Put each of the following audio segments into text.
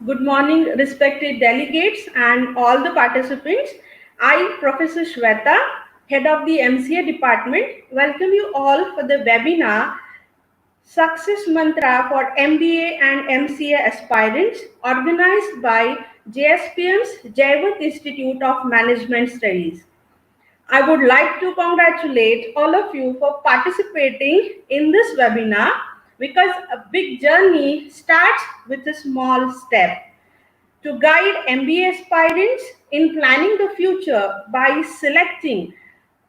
Good morning, respected delegates and all the participants. I, Professor Shweta, Head of the MCA Department, welcome you all for the webinar Success Mantra for MBA and MCA Aspirants, organized by JSPM's Jaivat Institute of Management Studies. I would like to congratulate all of you for participating in this webinar because a big journey starts with a small step. To guide MBA aspirants in planning the future by selecting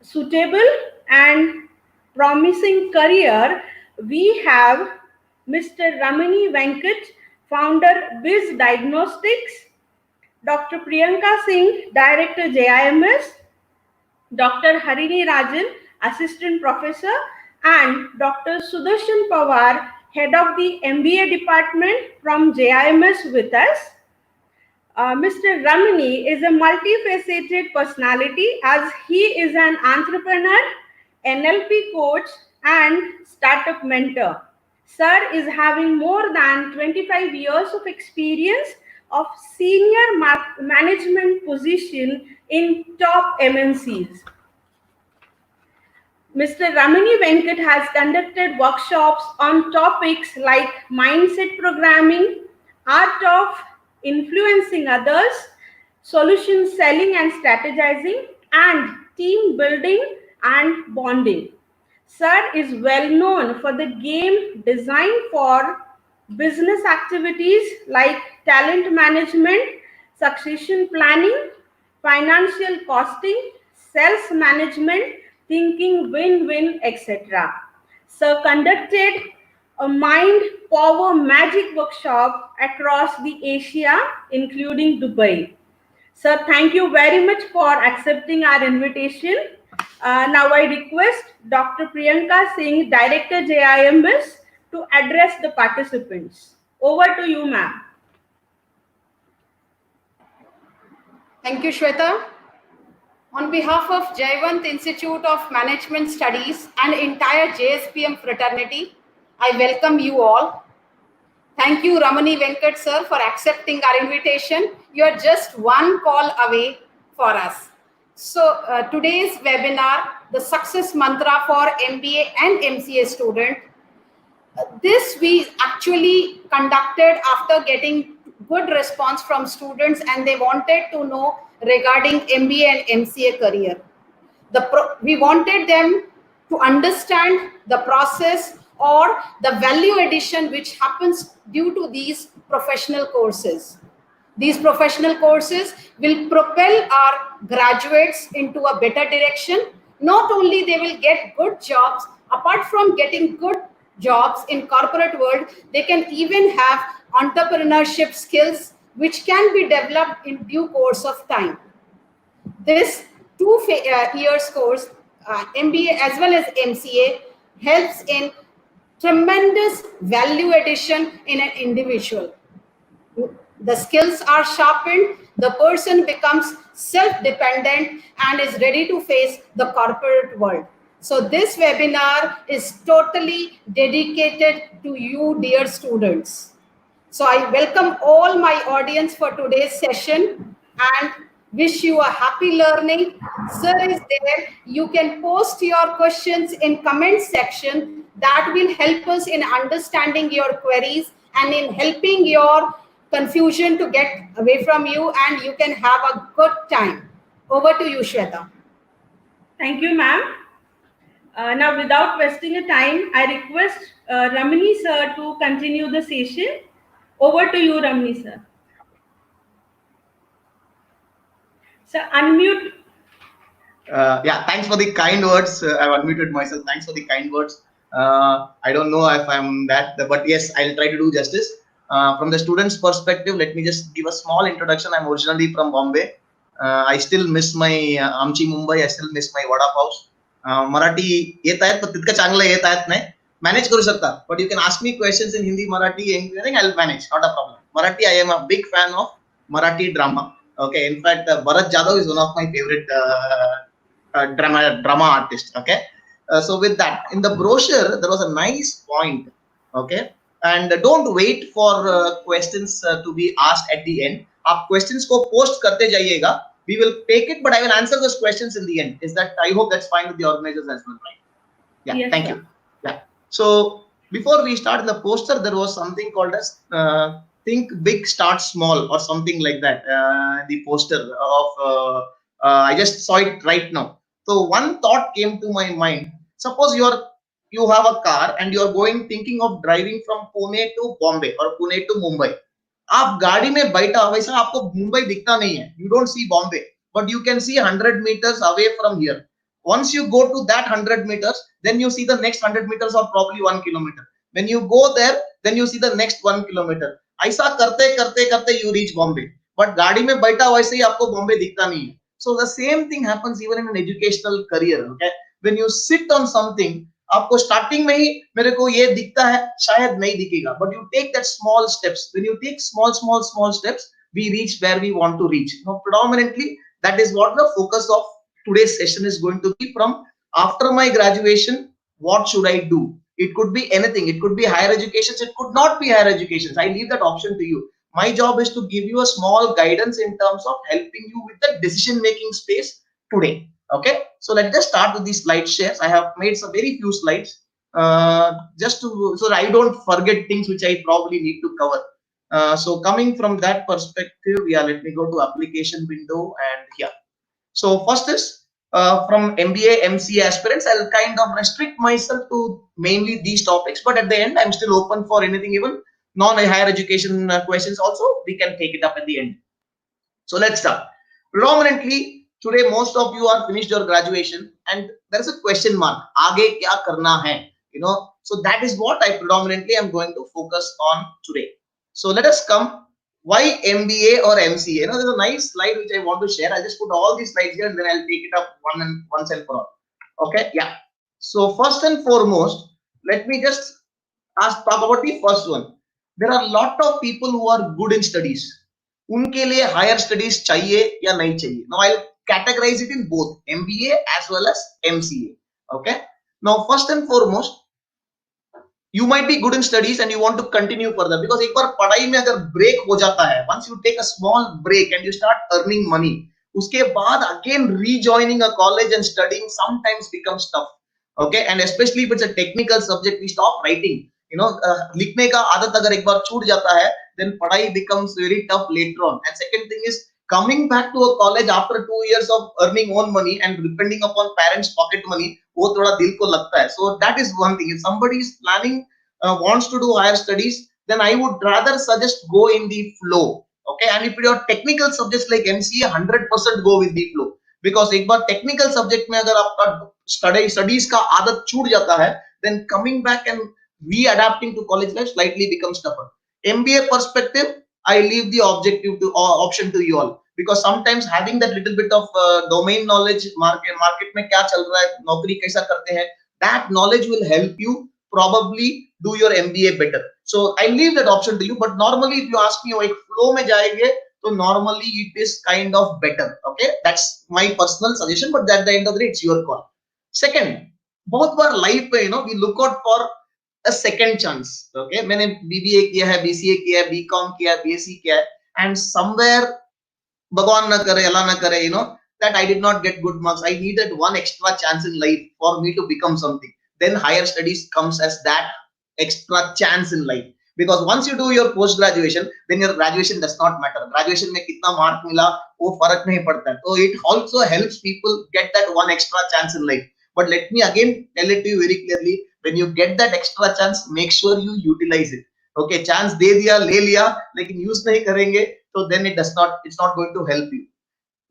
suitable and promising career, we have Mr. Ramani Venkat, founder Bizz Diagnostics, Dr. Priyanka Singh, Director JIMS, Dr. Harini Rajan, Assistant Professor, and Dr. Sudarshan Pawar, Head of the MBA Department from JIMS with us. Mr. Ramani is a multifaceted personality as he is an entrepreneur, NLP coach, and startup mentor. Sir is having more than 25 years of experience of senior management position in top MNCs. Mr. Ramani Venkat has conducted workshops on topics like mindset programming, art of influencing others, solution selling and strategizing, and team building and bonding. Sir is well known for the game designed for business activities like talent management, succession planning, financial costing, sales management, thinking win-win, etc. Sir conducted a mind power magic workshop across the Asia, including Dubai. Sir, thank you very much for accepting our invitation. Now I request Dr. Priyanka Singh, Director JIMS, to address the participants. Over to you, ma'am. Thank you, Shweta. On behalf of Jaivat Institute of Management Studies and entire JSPM fraternity, I welcome you all. Thank you, Ramani Venkat sir, for accepting our invitation. You are just one call away for us. So today's webinar, the success mantra for MBA and MCA student. This we actually conducted after getting good response from students, and they wanted to know regarding MBA and MCA career. We wanted them to understand the process or the value addition which happens due to these professional courses. These professional courses will propel our graduates into a better direction. Not only they will get good jobs, apart from getting good jobs in corporate world, they can even have entrepreneurship skills which can be developed in due course of time. This 2 years course, MBA as well as MCA, helps in tremendous value addition in an individual. The skills are sharpened, the person becomes self-dependent and is ready to face the corporate world. So this webinar is totally dedicated to you, dear students. So I welcome all my audience for today's session and wish you a happy learning. Sir is there. You can post your questions in comment section. That will help us in understanding your queries and in helping your confusion to get away from you, and you can have a good time. Over to you, Shweta. Thank you, ma'am. Now, without wasting a time, I request Ramani sir to continue the session. Over to you, Ramani sir. Sir, unmute. Yeah, thanks for the kind words. I've unmuted myself. Thanks for the kind words. I don't know if I'm that, but yes, I'll try to do justice. From the student's perspective, let me just give a small introduction. I'm originally from Bombay. I still miss my Amchi Mumbai. I still miss my Vada Paws. Marathi येत आहेत पण तितकं चांगलं येत आहेत नाही. Manage करू शकता. But you can ask me questions in Hindi, Marathi, anything. I'll manage. Not a problem. Marathi. I am a big fan of Marathi drama. Okay. In fact, Bharat Jadhav is one of my favorite drama artists. Okay. So with that, in the brochure there was a nice point. Okay. and don't wait for questions to be asked at the end. आप questions को post करते जाइएगा. We will take it, but I will answer those questions in the end. Is that, I hope that's fine with the organizers as well, right? Yeah, Yes, thank sir. you. Yeah. So before we start in the poster, there was something called as think big, start small, or something like that. The poster of I just saw it right now. So one thought came to my mind. Suppose you have a car and you are going thinking of driving from Pune to Bombay or Pune to Mumbai. आप गाड़ी में बैठा वैसा आपको मुंबई दिखता नहीं है. You don't see Bombay, but you can see 100 meters away from here. Once you go to that 100 meters, then you see the next 100 meters or probably 1 kilometer. When you go there, then you see the next 1 kilometer. ऐसा करते करते करते you reach Bombay. But गाड़ी में बैठा वैसे ही आपको बॉम्बे दिखता नहीं है. So the same thing happens even in an educational career. Okay, when you sit on something, आपको स्टार्टिंग में ही मेरे को ये दिखता है, शायद नहीं दिखेगा, but you take that small steps. When you take small steps, we reach where we want to reach. Now, predominantly, that is what the focus of today's session is going to be. From after my graduation, what should I do? It could be anything. It could be higher education. It could not be higher education. I leave that option to you. My job is to give you a small guidance in terms of helping you with the decision making space today. Okay, so let's just start with these slide shares. I have made some very few slides just to, so I don't forget things which I probably need to cover. So coming from that perspective, yeah, let me go to application window and here. So first is from MBA MCA aspirants. I'll kind of restrict myself to mainly these topics, but at the end, I'm still open for anything, even non-higher education questions also. We can take it up at the end. So let's start. Predominantly, today, most of you are finished your graduation and there is a question mark. Aage kya karna hai? You know, so that is what I predominantly am going to focus on today. So let us come. Why MBA or MCA? You know, there's a nice slide which I want to share. I just put all these slides here and then I'll take it up once and for all. Okay, yeah. So first and foremost, let me just talk about the first one. There are a lot of people who are good in studies. उनके लिए higher studies चाहिए या नहीं चाहिए? Now I'll categorize it in both MBA as well as MCA. Okay. Now first and foremost, you might be good in studies and you want to continue further, because एक बार पढ़ाई में अगर break हो जाता है, once you take a small break and you start earning money, उसके बाद again rejoining a college and studying sometimes becomes tough. Okay, and especially if it's a technical subject, we stop writing. You know, लिखने का आदत अगर एक बार छूट जाता है, then पढ़ाई becomes very tough later on. And second thing is, coming back to a college after 2 years of earning own money and depending upon parents' pocket money, वो थोड़ा दिल को लगता है. So that is one thing. If somebody is planning, wants to do higher studies, then I would rather suggest go in the flow. Okay, and if your technical subjects like MCA, 100% go with the flow, because एक बार technical subject में अगर आपका studies का आदत छूट जाता है, then coming back and readapting to college life slightly becomes tougher. MBA perspective, I leave the objective to option to you all, because sometimes having that little bit of domain knowledge, market में क्या चल रहा है, नौकरी कैसा करते हैं, that knowledge will help you probably do your MBA better. So I leave that option to you. But normally, if you ask me, like flow में जाएंगे, so normally it is kind of better. Okay, that's my personal suggestion. But at the end of the day, it's your call. Second, बहुत बार life पे, you know, we look out for a second chance. Okay, मैंने BBA किया है, BCA किया है, BCom किया है, BSc किया है, and somewhere भगवान ना करे, अल्लाह ना करे, you know, that I did not get good marks. I needed one extra chance in life for me to become something. Then higher studies comes as that extra chance in life. Because once you do your post graduation, then your graduation does not matter. Graduation में कितना mark मिला वो फर्क नहीं पड़ता है. So it also helps people get that one extra chance in life. But let me again tell it to you very clearly. When you get that extra chance, make sure you utilize it. Okay, chance दे दिया, ले लिया, लेकिन use नहीं करेंगे, so then it's not going to help you.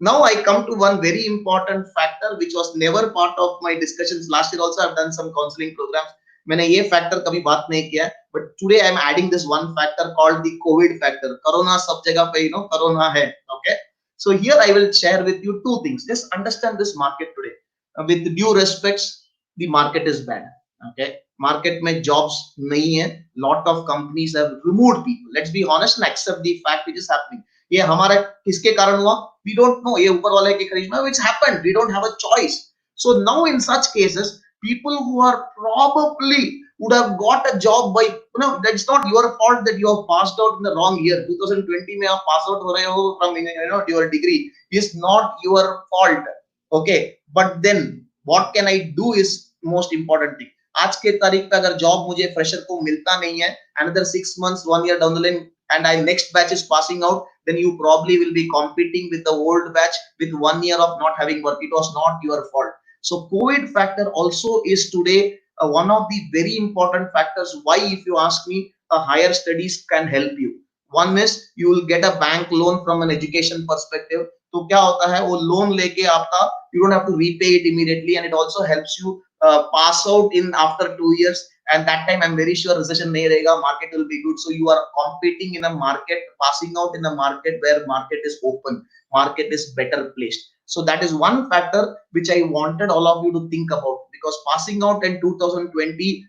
Now I come to one very important factor which was never part of my discussions. Last year also I've done some counseling programs. मैंने ये factor कभी बात नहीं किया, but today I'm adding this one factor called the COVID factor. Corona सब जगह पे, you know, Corona है. Okay, so here I will share with you two things. Just understand this market today. With due respects, the market is bad. Okay, market में jobs नहीं है. Lot of companies have removed people. Let's be honest and accept the fact which is happening. ये हमारा किसके कारण हुआ? We don't know. ये ऊपर वाले के करिश्मा. It's happened. We don't have a choice. So now in such cases, people who are probably would have got a job by, that's not your fault that you have passed out in the wrong year. 2020 में आप pass out हो रहे हो from your degree is not your fault. Okay, but then what can I do is most important thing. आज के तारीख पे अगर जॉब मुझे फ्रेशर को मिलता नहीं है, another 6 months, 1 year down the line, and I next batch is passing out, then you probably will be competing with the old batch with 1 year of not having work. It was not your fault. So COVID factor also is today one of the very important factors why, if you ask me, a higher studies can help you. One is you will get a bank loan from an education perspective. तो क्या होता है, वो loan लेके आपका, you don't have to repay it immediately, and it also helps you pass out in after 2 years, and that time I'm very sure recession nahi rahega, market will be good. So you are competing in a market, passing out in a market where market is open, market is better placed. So that is one factor which I wanted all of you to think about, because passing out in 2020,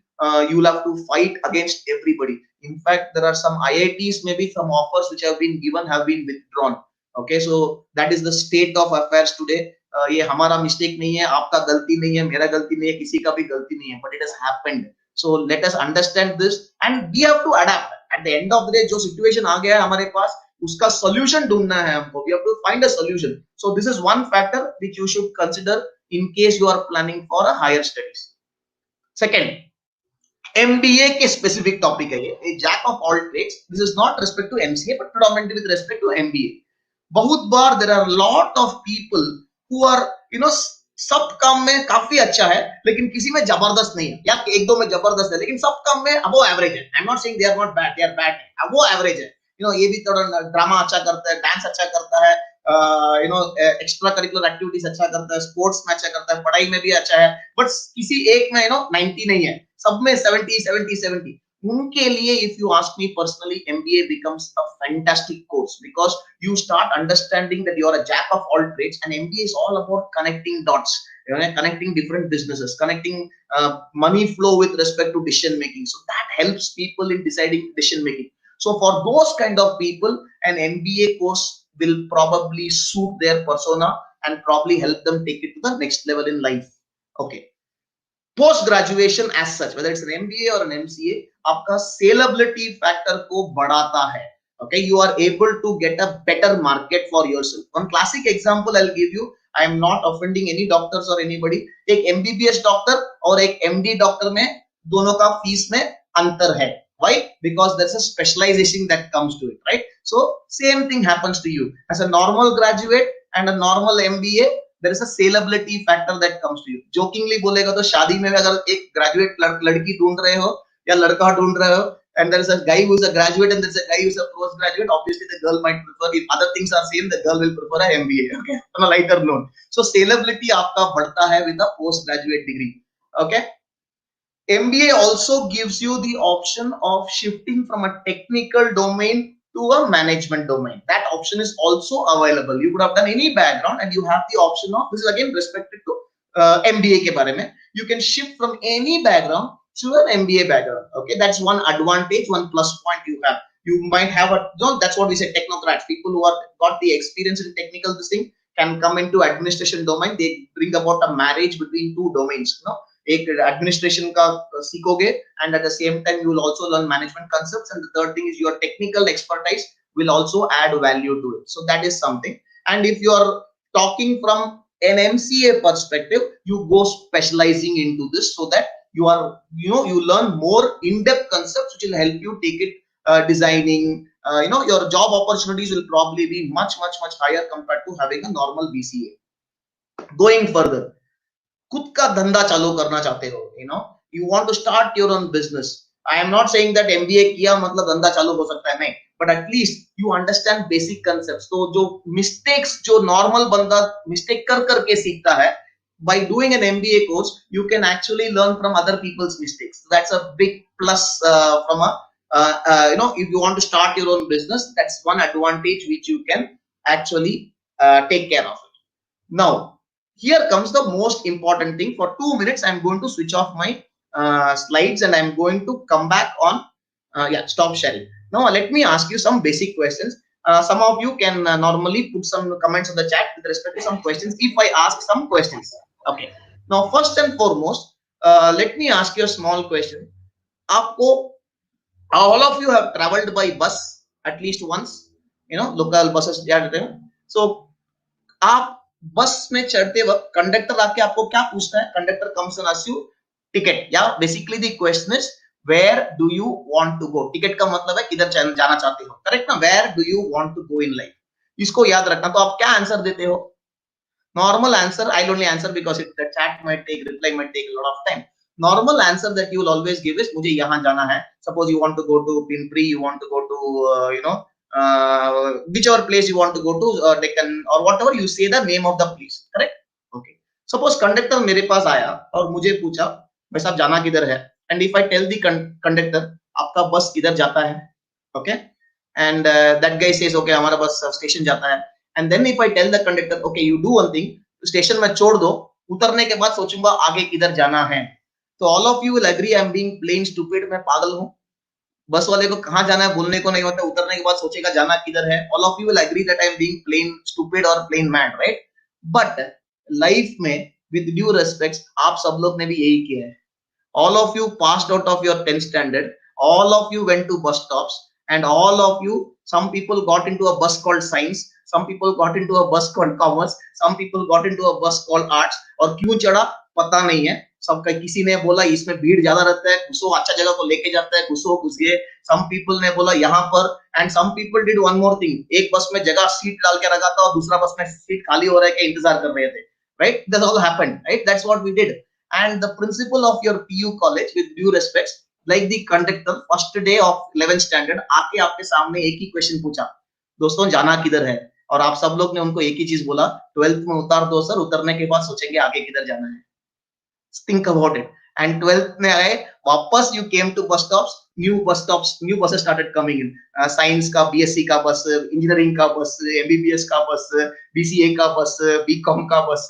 you will have to fight against everybody. In fact, there are some IITs, maybe some offers which have been given have been withdrawn. Okay, so that is the state of affairs today. ये हमारा mistake नहीं है, आपका गलती नहीं है, मेरा गलती नहीं है, किसी का भी गलती नहीं है, but it has happened. So let us understand this and we have to adapt. At the end of the day, जो situation आ गया है हमारे पास, उसका solution ढूंढना है हमको. We have to find a solution. So this is one factor which you should consider in case you are planning for a higher studies. Second, MBA के specific topic है ये, a jack of all trades. This is not respect to MCA, but predominantly with respect to MBA. बहुत बार there are lot of people who are, सब काम में काफी अच्छा है, लेकिन किसी में जबरदस्त नहीं है, या एक दो में जबरदस्त है, लेकिन सब काम में अबो एवरेज है. I am not saying they are not bad, they are bad, above average है. ये भी थोड़ा ड्रामा अच्छा करता है, डांस अच्छा करता है, एक्स्ट्रा करिकुलर एक्टिविटीज अच्छा करता है, स्पोर्ट्स में अच्छा करता है, पढ़ाई में भी अच्छा है, बट किसी एक में 90 नहीं है, सब में 70. उनके लिए, if you ask me personally, MBA becomes a fantastic course, because you start understanding that you are a jack of all trades, and MBA is all about connecting dots, connecting different businesses, connecting money flow with respect to decision making. So that helps people in deciding decision making. So for those kind of people, an MBA course will probably suit their persona and probably help them take it to the next level in life. Okay. Post graduation as such, whether it's an MBA or an MCA, आपका salability factor को बढ़ाता है. Okay, you are able to get a better market for yourself. One classic example I'll give you. I am not offending any doctors or anybody. एक MBBS doctor और एक MD doctor में दोनों का fees में अंतर है. Why? Because there's a specialization that comes to it, right? So same thing happens to you as a normal graduate and a normal MBA. There is a salability factor that comes to you. Jokingly बोलेगा तो शादी में अगर एक graduate लड़की ढूंढ रहे हो या लड़का ढूंढ रहे हो, and there is a guy who is a graduate and there is a guy who is a postgraduate, obviously the girl might prefer, if other things are same, the girl will prefer a MBA. Okay, on a lighter note. So salability आपका बढ़ता है with a postgraduate degree. Okay. MBA also gives you the option of shifting from a technical domain to a management domain. That option is also available. You could have done any background and you have the option of, this is again respected to MBA के बारे में, you can shift from any background to an MBA background. Okay, that's one advantage, one plus point you have. You might have that's what we say, technocrats, people who are got the experience in technical this thing can come into administration domain. They bring about a marriage between two domains. एक administration का सीखोगे, and at the same time you will also learn management concepts, and the third thing is your technical expertise will also add value to it. So that is something. And if you are talking from an MCA perspective, you go specializing into this so that you are, you learn more in-depth concepts which will help you take it designing. Your job opportunities will probably be much higher compared to having a normal BCA. Going further, खुद का धंधा चालू करना चाहते हो, you want to start your own business. I am not saying that MBA किया मतलब धंधा चालू हो सकता है, नहीं, but at least you understand basic concepts. तो जो mistakes जो normal बंदा mistake कर करके सीखता है, by doing an MBA course you can actually learn from other people's mistakes. So that's a big plus from a if you want to start your own business, that's one advantage which you can actually take care of it. Now here comes the most important thing. For 2 minutes, I'm going to switch off my slides and I'm going to come back on. Stop sharing. Now, let me ask you some basic questions. Some of you can normally put some comments on the chat with respect to some questions if I ask some questions. Okay. Now, first and foremost, let me ask you a small question. आपको, all of you have traveled by bus at least once, local buses जाते हैं. So आप बस में चढ़ते वक्त conductor आके आपको क्या पूछता है? Conductor comes and asks you ticket, या basically the question is where do you want to go. Ticket का मतलब है किधर जाना चाहते हो, करेक्ट ना? Where do you want to go in life, इसको याद रखना. तो आप क्या आंसर देते हो? Normal answer, I'll only answer because the chat might take, reply might take a lot of time. Normal answer that you will always give is मुझे यहाँ जाना है. Suppose you want to go to Pimpri, you want to go to whichever place you want to go to, Deccan or whatever, you say the name of the place, correct? Okay. Suppose conductor मेरे पास आया और मुझे पूछा भाई साहब जाना किधर है, and if I tell the conductor आपका बस किधर जाता है, okay, and that guy says okay हमारा बस स्टेशन जाता है, and then if I tell the conductor okay you do one thing, station में छोड़ दो, उतरने के बाद सोचूंगा आगे किधर जाना है. तो all of you will agree I am being plain stupid, मैं पागल हूँ. बस वाले को कहाँ जाना है बोलने को नहीं होता, उतरने के बाद सोचेगा जाना किधर है. All of you will agree that I am being plain stupid or plain mad, right? But life में with due respects आप सब लोग ने भी यही किया है. All of you passed out of your 10th standard, all of you went to bus stops, and all of you, some people got into a bus called science, some people got into a bus called commerce, some people got into a bus called arts. और क्यों चढ़ा पता नहीं है, सबका किसी ने बोला इसमें भीड़ ज्यादा रहता है, घुसो, अच्छा जगह को लेके जाता है, घुसो, घुस गए. some people ने बोला यहाँ पर, and some people did one more thing, एक बस में जगह सीट डाल के रखा था और दूसरा बस में सीट खाली हो रहा है कि इंतजार कर रहे थे, right? That all happened, right? That's what we did. And the principal of your PU college, with due respects, like the conductor, first day of 11th standard आके आपके सामने एक ही क्वेश्चन पूछा, दोस्तों जाना किधर है, और आप सब लोग ने उनको एक ही चीज बोला, 12th में उतार दो सर, उतरने के बाद सोचेंगे आगे किधर जाना है. Think about it. And 12th में आए वापस, you came to bus stops, new buses started coming in. Science का, BSc का बस, engineering का बस, MBBS का बस, BCA का बस, BCom का बस,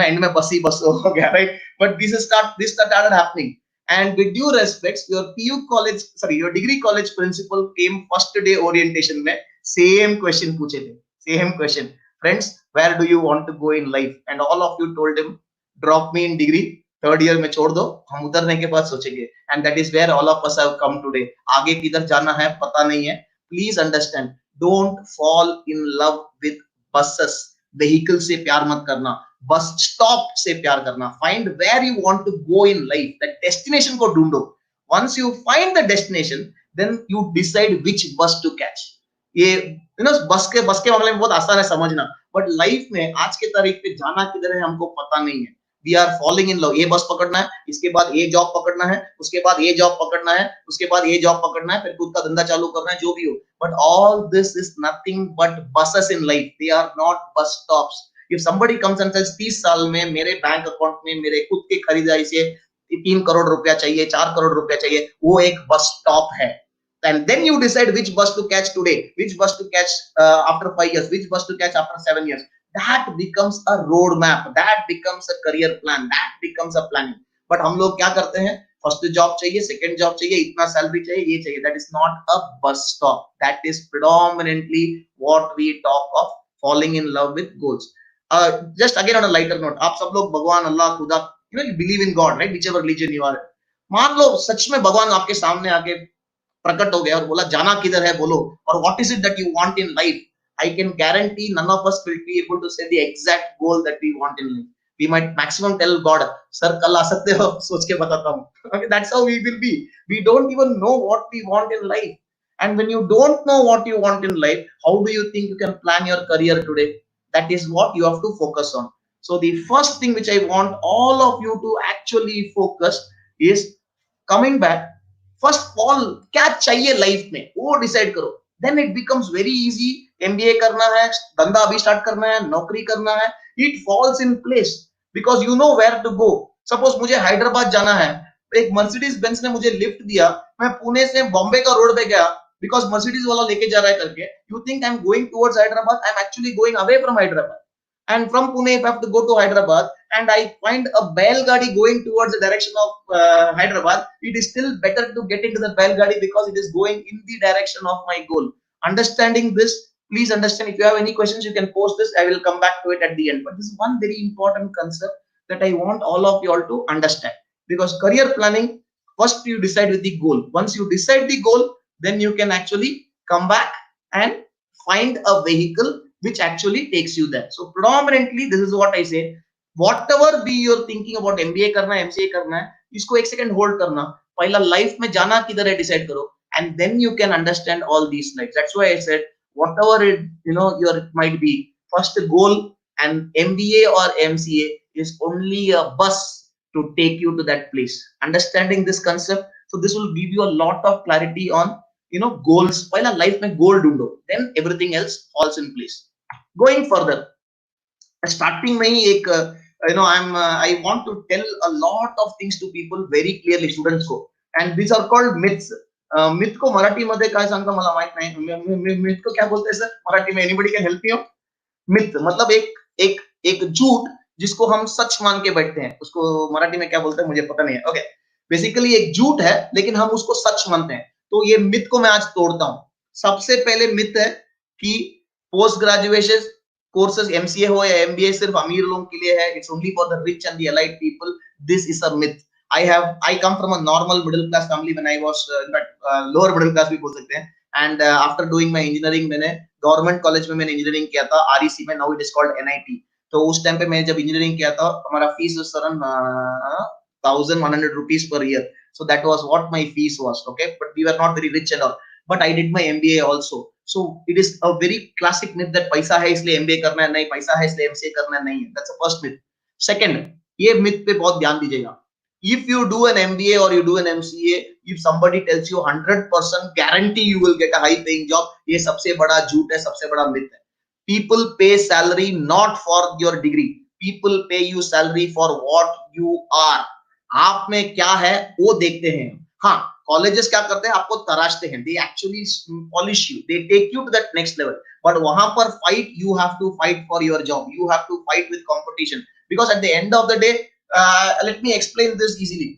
end में बस ही बस हो गया, right? But this started happening. And with due respects, your your degree college principal came first day orientation में same question पूछे थे, same question. Friends, where do you want to go in life? And all of you told him, drop me in degree, third year में छोड़ दो, हम उतरने के बाद सोचेंगे. And that is where all of us have come today. आगे किधर जाना है पता नहीं है. Please understand, don't fall in love with buses. Vehicle से प्यार मत करना, बस स्टॉप से प्यार करना. Find where you want to go in life, that destination को ढूंढो. Once you find the destination, then you decide which बस टू कैच. ये बस के मामले में बहुत आसान है समझना, बट लाइफ में आज के तारीख पे जाना किधर है हमको पता नहीं है. We are falling in love. ये बस पकड़ना है, इसके बाद ये जॉब पकड़ना है, उसके बाद ये जॉब पकड़ना है, उसके बाद ये जॉब पकड़ना है, फिर खुद का धंधा चालू करना है, जो भी हो. But all this is nothing but buses in life. They are not bus stops. If somebody comes and says 30 साल में मेरे बैंक अकाउंट में मेरे खुद के खरीदारी से 3 करोड़ रुपया चाहिए, 4 करोड़ रुपया चाहिए, वो एक बस स्टॉप है. And then you decide which bus to catch today, which bus to catch after 5 years, which bus to catch after 7 years. That becomes a roadmap, that becomes a career plan, that becomes a planning. But हम लोग क्या करते हैं, first job चाहिए, second job चाहिए, इतना salary चाहिए, ये चाहिए. That is not a bus stop. That is predominantly what we talk of falling in love with goals. Just again on a lighter note, आप सब लोग भगवान, अल्लाह, खुदा, you believe in God, right? Whichever religion you are. मान लो सच में भगवान आपके सामने आके प्रकट हो गया और बोला जाना किधर है बोलो, और what is it that you want in life? I can guarantee none of us will be able to say the exact goal that we want in life. We might maximum tell God, sir कल आ सकते हो, सोच के बताता हूँ. Okay, that's how we will be. We don't even know what we want in life. And when you don't know what you want in life, how do you think you can plan your career today? That is what you have to focus on. So the first thing which I want all of you to actually focus is coming back. First all क्या चाहिए life में वो decide करो. Then it becomes very easy. MBA करना है, धंधा अभी start करना है, नौकरी करना है, it falls in place because you know where to go. Suppose मुझे हैदराबाद जाना है, एक मर्सिडीज बेंज ने मुझे लिफ्ट दिया, मैं पुणे से बॉम्बे का रोड पे गया because मर्सिडीज वाला लेके जा रहा है करके. You think I'm going towards Hyderabad? I'm actually going away from Hyderabad. And from Pune, if I have to go to Hyderabad and I find a Belgadi going towards the direction of Hyderabad, it is still better to get into the Belgadi because it is going in the direction of my goal. Understanding this, please understand. If you have any questions, you can post this. I will come back to it at the end. But this is one very important concept that I want all of you all to understand. Because career planning, first you decide with the goal. Once you decide the goal, then you can actually come back and find a vehicle which actually takes you there. So predominantly this is what I say, whatever be you're thinking about MBA करना है, MCA करना है, इसको एक second hold करना, पहला life में जाना किधर है decide करो, and then you can understand all these slides. That's why I said whatever it your might be, first goal, and MBA or MCA is only a bus to take you to that place. Understanding this concept, so this will give you a lot of clarity on goals. पहला life में goal ढूंढो, then everything else falls in place. Going further, starting में ही एक I want to tell a lot of things to people very clearly, students को, and these are called myths. myth को मराठी मध्ये काय सांगता मला माहित नाही. myth को क्या बोलते हैं सर मराठी में? anybody can help me out? myth मतलब एक झूठ जिसको हम सच मान के बैठते हैं, उसको मराठी में क्या बोलते हैं मुझे पता नहीं है. ओके, बेसिकली एक झूठ है लेकिन हम उसको सच मानते हैं. तो ये मिथ को मैं आज तोड़ता हूं. सबसे पहले मिथ है कि पोस्ट ग्रेजुएशन कोर्सेज MCA हो या MBA सिर्फ अमीर लोगों के लिए है. It's only for the rich and the elite people. This is a myth. I come from a normal middle class family when I was lower middle class भी बोल सकते हैं. And after doing my engineering, मैंने government college में मैंने engineering किया था, REC में. Now it is called NIT. तो उस टाइम पे मैं जब इंजीनियरिंग किया था, हमारा fees around 1100 rupees per year. So that was what my fees was. Okay, but we were not very rich and all. But I did my MBA also. So it is a very classic myth that पैसा है इसलिए MBA करना है, नहीं पैसा है इसलिए MCA करना है, नहीं है. That's the first myth. Second, ये myth पे बहुत ध्यान दीजिएगा. If you do an MBA or you do an MCA, if somebody tells you 100% guarantee you will get a high paying job, ये सबसे बड़ा झूठ है, सबसे बड़ा myth है. People pay salary not for your degree. People pay you salary for what you are. आप में क्या है वो देखते हैं. हाँ, कॉलेजेस क्या करते हैं, आपको तराशते हैं. They actually polish you. They take you to that next level. But वहां पर fight, you have to fight for your job. You have to fight with competition. Because at the end of the day, let me explain this easily.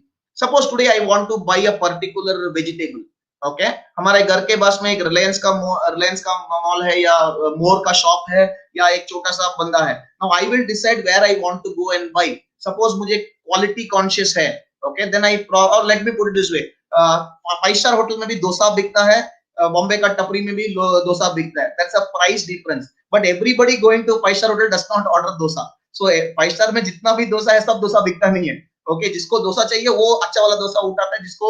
Suppose today I want to buy a particular vegetable. Okay, हमारे घर के पास में एक रिलायंस का mall है या मोर का shop है या एक छोटा सा बंदा है. Now I will decide where I want to go and buy. Suppose मुझे क्वालिटी कॉन्शियस है, okay, then I or let me put it this way, 5 star hotel में भी डोसा बिकता है, बॉम्बे का टपरी में भी डोसा बिकता है. That's a price difference. But everybody going to 5 star hotel does not order dosa. So 5 star में जितना भी डोसा है सब डोसा बिकता नहीं है. ओके, जिसको डोसा चाहिए वो अच्छा वाला डोसा उठाता है, जिसको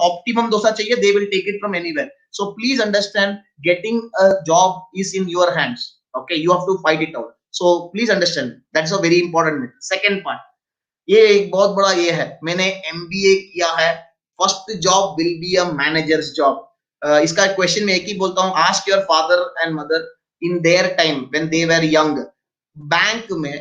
optimum dosa chahiye, they will take it from anywhere. So please understand, getting a job is in your hands. Okay, you have to fight it out. So please understand, that's a very important myth. Second part, ये एक बहुत बड़ा ये है, मैंने MBA किया है, first job will be a manager's job. इसका क्वेश्चन में एक ही बोलता हूँ, ask your father and mother in their time when they were young. Bank में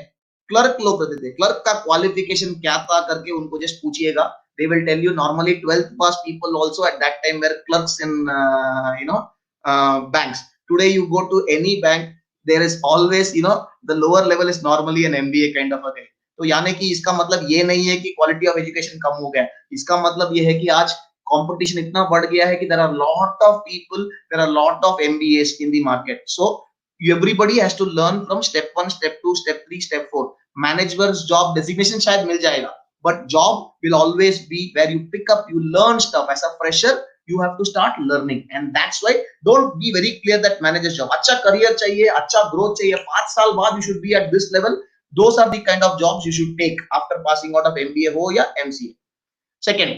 क्लर्क लोग रहते थे, क्लर्क का क्वालिफिकेशन क्या था करके उनको जस्ट पूछिएगा. They will tell you normally 12th pass people also at that time were clerks in banks. Today you go to any bank, there is always the lower level is normally an MBA kind of a thing. तो यानी कि इसका मतलब ये नहीं है कि quality of education कम हो गया. इसका मतलब ये है कि आज कंपटीशन इतना बढ़ गया है कि there are lot of people, there are lot of MBAs in the market. So everybody has to learn from step 1, step 2, step 3, step 4. Manager's job designation शायद मिल जाएगा, but job will always be where you pick up, you learn stuff. As a fresher, you have to start learning, and that's why don't be very clear that manager's job. अच्छा career चाहिए, अच्छा growth चाहिए, 5 साल बाद you should be at this level. Those are the kind of jobs you should take after passing out of MBA हो या MCA. Second,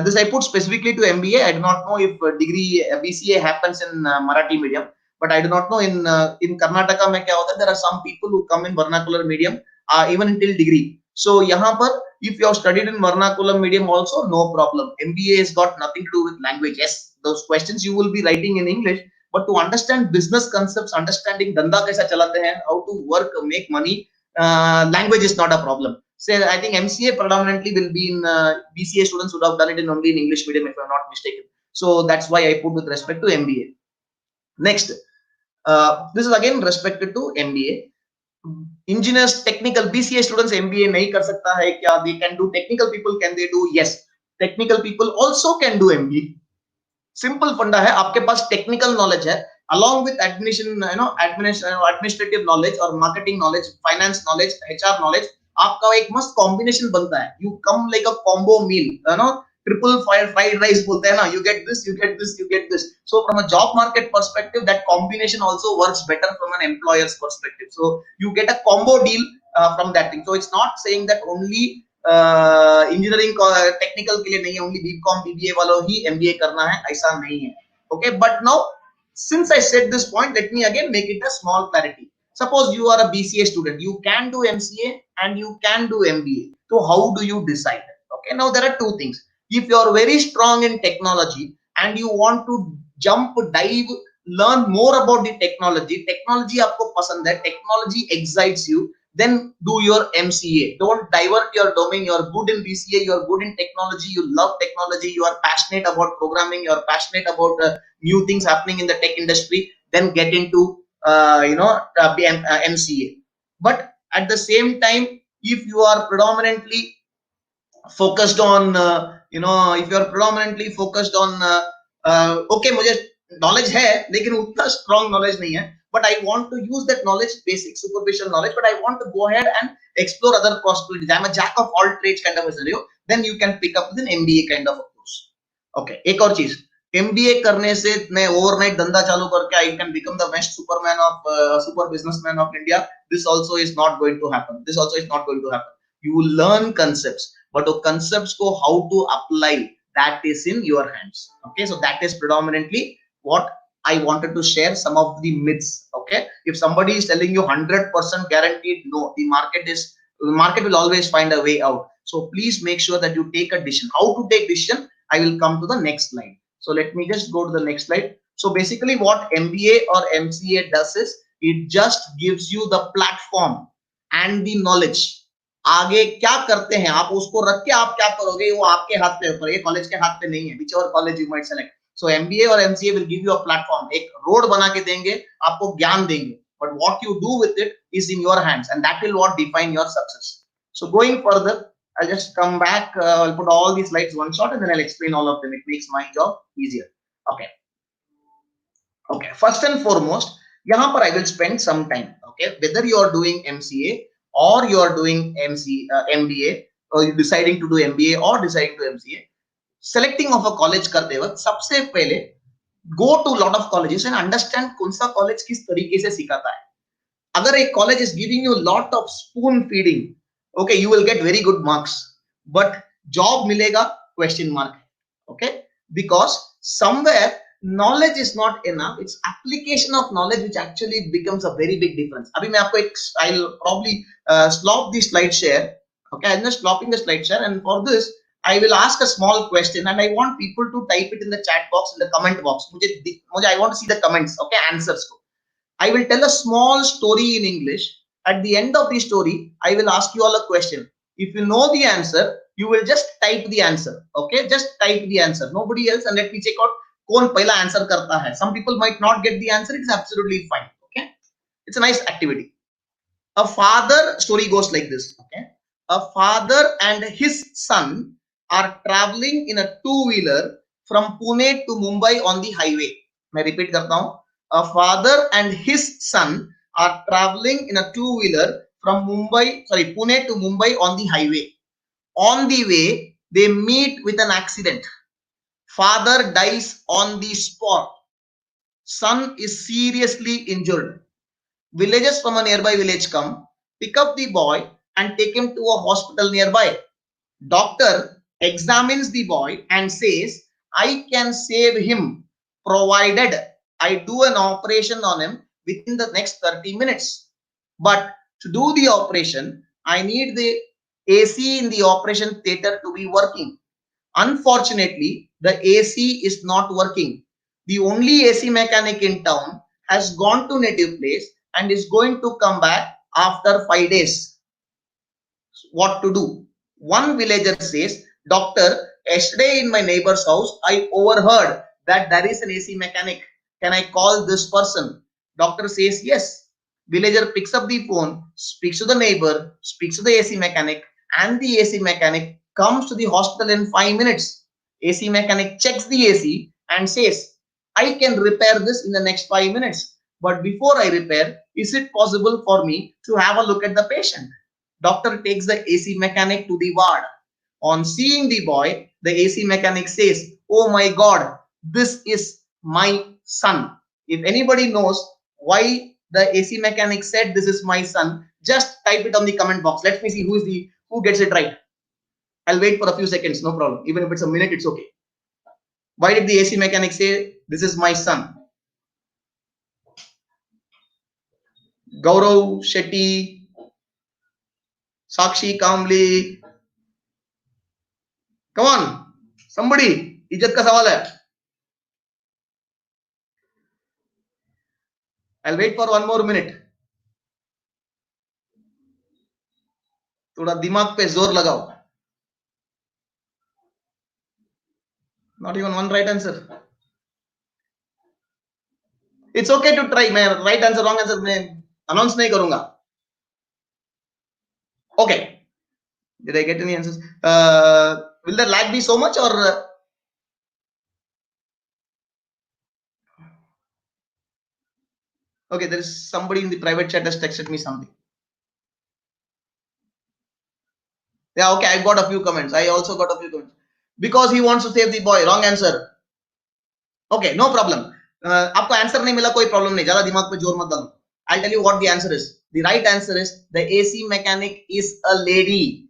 this I put specifically to MBA. I do not know if degree BCA happens in Marathi medium, but I do not know in Karnataka में क्या होता है. There are some people who come in vernacular medium even until degree. So यहाँ पर if you have studied in vernacular medium also, no problem. MBA has got nothing to do with language. Yes, those questions you will be writing in English, but to understand business concepts, understanding धंधा कैसा चलाते हैं, how to work, make money, language is not a problem. So I think MCA predominantly will be in BCA students would have done it in only in English medium if I'm not mistaken. So that's why I put with respect to MBA. Next, this is again respected to MBA. Engineers, technical, BCA students MBA नहीं कर सकता है क्या? They can do. Technical people, can they do? Yes, technical people also can do MBA. Simple फंडा है, आपके पास technical knowledge है, along with administrative knowledge और marketing knowledge, finance knowledge, HR knowledge, आपका एक मस्त combination बनता है. You come like a combo meal, triple fried rice bolte hai na, you get this, you get this, you get this. So from a job market perspective, that combination also works better from an employer's perspective. So you get a combo deal from that thing. So it's not saying that only engineering technical के लिए नहीं है, only BCom BBA वालों ही MBA करना है, ऐसा नहीं है. Okay, but now since I said this point, let me again make it a small clarity. Suppose you are a BCA student, you can do MCA and you can do MBA. So how do you decide? Okay, now there are two things. If you are very strong in technology and you want to jump, dive, learn more about the technology आपको पसंद है, technology excites you, then do your MCA. Don't divert your domain. You're good in BCA, you're good in technology, you love technology, you are passionate about programming, you're passionate about new things happening in the tech industry, then get into MCA. But at the same time, if you are predominantly focused on if you are predominantly focused on okay, मुझे knowledge है लेकिन उतना strong knowledge नहीं है, but I want to use that knowledge, basic superficial knowledge, but I want to go ahead and explore other possibilities. I'm a jack of all trades kind of a scenario. Then you can pick up with an MBA kind of a course. Okay, एक और चीज, MBA करने से मैं overnight धंधा चालू करके I can become the best superman of super businessman of India. This also is not going to happen. This also is not going to happen. You will learn concepts, but the concepts को how to apply, that is in your hands. Okay, so that is predominantly what I wanted to share, some of the myths. Okay, if somebody is telling you 100% guaranteed, no, the market will always find a way out. So please make sure that you take a decision. How to take decision, I will come to the next slide. So let me just go to the next slide. So basically what MBA or MCA does is it just gives you the platform and the knowledge. आगे क्या करते हैं आप, उसको रख के आप क्या करोगे वो आपके हाथ पे ऊपर, ये कॉलेज के हाथ पे नहीं है. whichever college you might select. So MBA or MCA will give you a platform, एक रोड बना के देंगे, आपको ज्ञान देंगे, but what you do with it is in your hands, and that will what define your success. So going further, I'll just come back, I'll put all these slides one shot and then I'll explain all of them. It makes my job easier. Okay, first and foremost, यहाँ पर I will spend some time. Okay, whether you are doing MCA or you are doing MBA, or you're deciding to do MBA or deciding to MCA, selecting of a college करते वक्त सबसे पहले go to lot of colleges and understand कौन सा college किस तरीके से सिखाता है. अगर एक college is giving you lot of spoon feeding, okay, you will get very good marks, but job मिलेगा question mark. Okay, because somewhere knowledge is not enough, it's application of knowledge which actually becomes a very big difference. अभी मैं आपको एक, I'll probably slop the slide share. Okay, I'm just slopping the slide share, and for this I will ask a small question and I want people to type it in the chat box, in the comment box. I want to see the comments. Okay, answers. I will tell a small story in English. At the end of the story, I will ask you all a question. If you know the answer, you will just type the answer. Okay, just type the answer. Nobody else, and let me check out कौन पहला answer करता है. Some people might not get the answer. It's absolutely fine. Okay, it's a nice activity. A father, story goes like this. Okay, a father and his son are traveling in a two-wheeler from Pune to Mumbai on the highway. मैं repeat करता हूँ. A father and his son are traveling in a two-wheeler from Pune to Mumbai on the highway. On the way, they meet with an accident. Father dies on the spot. Son is seriously injured. Villagers from a nearby village come, pick up the boy and take him to a hospital nearby. Doctor examines the boy and says, I can save him provided I do an operation on him within the next 30 minutes. But to do the operation, I need the AC in the operation theater to be working. Unfortunately, the AC is not working. The only AC mechanic in town has gone to native place and is going to come back after 5 days. What to do? One villager says, Doctor, yesterday in my neighbor's house, I overheard that there is an AC mechanic. Can I call this person? Doctor says, yes. Villager picks up the phone, speaks to the neighbor, speaks to the AC mechanic, and the AC mechanic comes to the hospital in 5 minutes. AC mechanic checks the AC and says, I can repair this in the next 5 minutes. But before I repair, is it possible for me to have a look at the patient? Doctor takes the AC mechanic to the ward. On seeing the boy, the AC mechanic says, oh my God, this is my son. If anybody knows why the AC mechanic said this is my son, just type it on the comment box. Let me see who gets it right. I'll wait for a few seconds, no problem. Even if it's a minute, it's okay. Why did the AC mechanic say this is my son? Gaurav Shetty, Sakshi Kamli. Come on, somebody. इज्जत का सवाल है. I'll wait for one more minute. थोड़ा दिमाग पे जोर लगाओ. Not even one right answer. It's okay to try. मैं right answer, wrong answer मैं announce नहीं करूँगा. Okay. Did I get any answers? Will the lag be so much or? Okay, there is somebody in the private chat has texted me something. Yeah, okay, I got a few comments. I also got a few comments. Because he wants to save the boy. Wrong answer. Okay, no problem. आपको answer नहीं मिला, कोई problem नहीं, ज्यादा दिमाग पे जोर मत डालो. I'll tell you what the answer is. The right answer is the AC mechanic is a lady.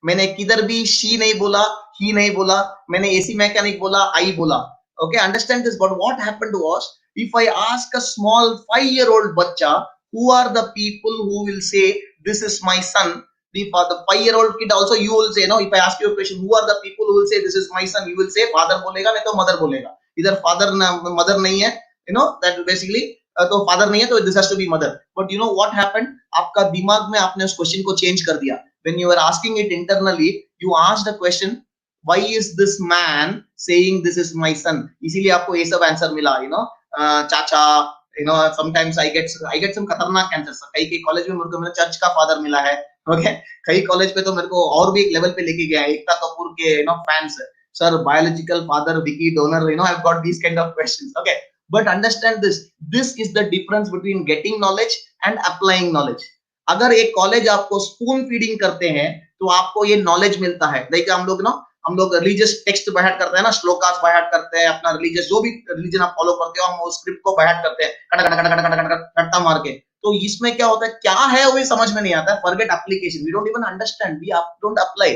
मैंने किधर भी she नहीं बोला, he नहीं बोला, मैंने AC mechanic बोला, I बोला. Okay, understand this. But what happened to us? If I ask a small 5-year-old bacha, who are the people who will say this is my son? The 5-year-old kid also, you will say, no, if I ask you a question, who are the people who will say this is my son? You will say father बोलेगा, नहीं तो mother बोलेगा. Either father mother नहीं है, you know, that basically तो father नहीं है, तो this has to be mother. But you know what happened? आपका दिमाग में आपने उस question को change कर दिया. When you were asking it internally, you asked a question, why is this man saying this is my son? इसीलिए आपको ये सब answer मिला, you know, चाचा, you know, sometimes I get some खतरनाक answers. कई कॉलेज में मेरे को चर्च का फादर मिला है. Okay, कई कॉलेज पे तो मेरे को और भी एक लेवल पे लेके गया है. एकता कपूर के, you know, fans, sir, biological father, Vicky donor, you know, I've got these kind of questions. Okay, but understand this. This is the difference between getting knowledge and applying knowledge. अगर एक college आपको spoon feeding करते हैं तो आपको ये knowledge मिलता है. लाइक हम लोग रिलीजियस टेक्स्ट बाय हार्ट करते हैं ना, श्लोकास बाय हार्ट करते हैं, अपना रिलीजियस जो भी रिलीजन आप फॉलो करते हो, हम उस स्क्रिप्ट को बाय हार्ट करते हैं कट्टा मार के. तो इसमें क्या होता है, क्या है वो समझ में नहीं आता है. Forget application, we don't even understand, we don't apply.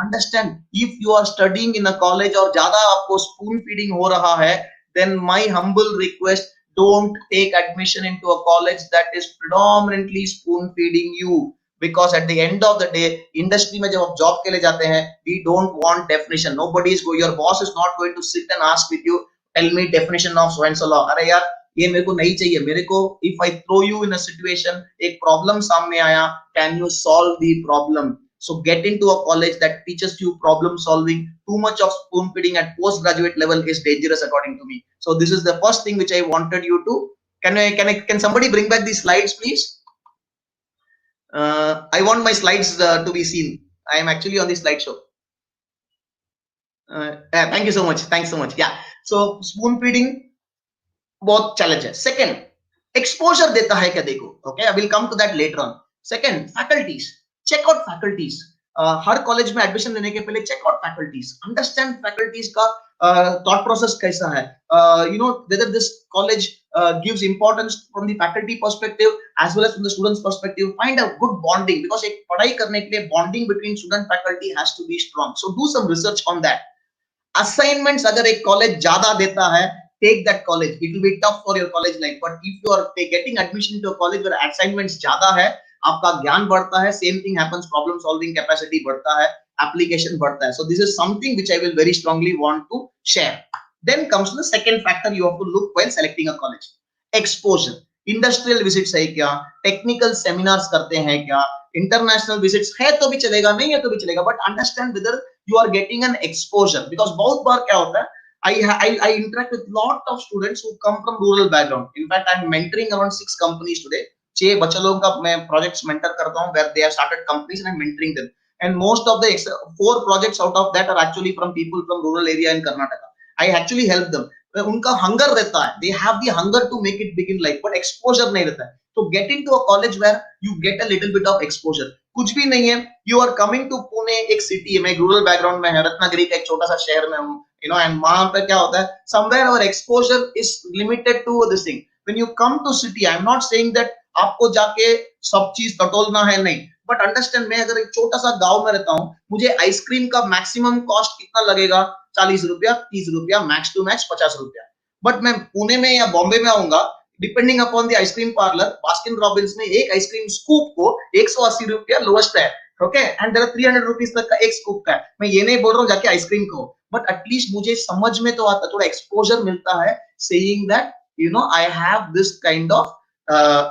Understand, if you are studying in a college और ज्यादा आपको स्पून फीडिंग हो रहा है, then my humble request, don't take admission into a college that is predominantly spoon feeding you, because at the end of the day, industry में जब आप job के लिए जाते हैं, we don't want definition. Nobody is going, your boss is not going to sit and ask with you, tell me definition of so and so law. अरे यार, ये मेरे को नहीं चाहिए. मेरे को, if I throw you in a situation, एक problem सामने आया, can you solve the problem? So get into a college that teaches you problem solving. Too much of spoon feeding at postgraduate level is dangerous according to me. So this is the first thing which I wanted you to. Can somebody bring back these slides, please? I want my slides to be seen. I am actually on the slideshow. Thank you so much. Thanks so much. Yeah. So spoon feeding बहुत challenge है. Second, exposure देता है क्या देखो. Okay, I will come to that later on. Second, faculties. Check out faculties. Her college में admission लेने के पहले check out faculties. Understand faculties का thought process कैसा है. You know whether this college gives importance from the faculty perspective as well as from the students perspective. Find a good bonding, because एक पढ़ाई करने के लिए bonding between student faculty has to be strong. So do some research on that. Assignments अगर एक college ज्यादा देता है, take that college. It will be tough for your college life. But if you are getting admission to a college where assignments ज्यादा है, आपका ज्ञान बढ़ता है. Same thing happens, problem solving capacity बढ़ता है, application बढ़ता है. So this is something which I will very strongly want to share. Then comes the second factor you have to look while selecting a college. Exposure. Industrial visits है क्या, technical seminars करते हैं क्या, international visits है तो भी चलेगा, नहीं है तो भी चलेगा, but understand whether you are getting an exposure. Because बहुत बार क्या होता है, I interact with lot of students who come from rural background. In fact, I'm mentoring around 6 companies today. 6 बच्चे लोगों का मैं projects mentor करता हूँ where they have started companies and I'm mentoring them. And most of the 4 projects out of that are actually from people from rural area in Karnataka. I actually help them. उनका hunger रहता है. They have the hunger to make it big in life, but exposure नहीं रहता है. So get into a college where you get a little bit of exposure. कुछ भी नहीं है. You are coming to Pune, एक सिटी है, मैं रूरल बैकग्राउंड में है, रत्नागिरी का एक छोटा सा शहर में हूँ, and वहां पे क्या होता है, somewhere our exposure is limited to this thing. When you come to city, I'm not saying that आपको जाके सब चीज टटोलना है, नहीं, बट अंडरस्टैंड, मैं अगर एक छोटा सा गांव में रहता हूँ, मुझे आइसक्रीम का मैक्सिमम कॉस्ट कितना लगेगा, 40 रुपया, 30 रुपया, मैक्स टू मैक्स 50 रुपया. बट मैं पुणे में या बॉम्बे में आऊंगा, depending upon the ice cream parlour, Baskin Robbins में एक आइसक्रीम स्कूप को 180 रुपया लोएस्ट है. ओके, एंड देयर 300 रुपीज तक का एक स्कूप का है. मैं ये नहीं बोल रहा हूँ जाके आइसक्रीम को, बट एटलीस्ट मुझे समझ में तो आता, थोड़ा एक्सपोजर मिलता है, saying that I have this kind of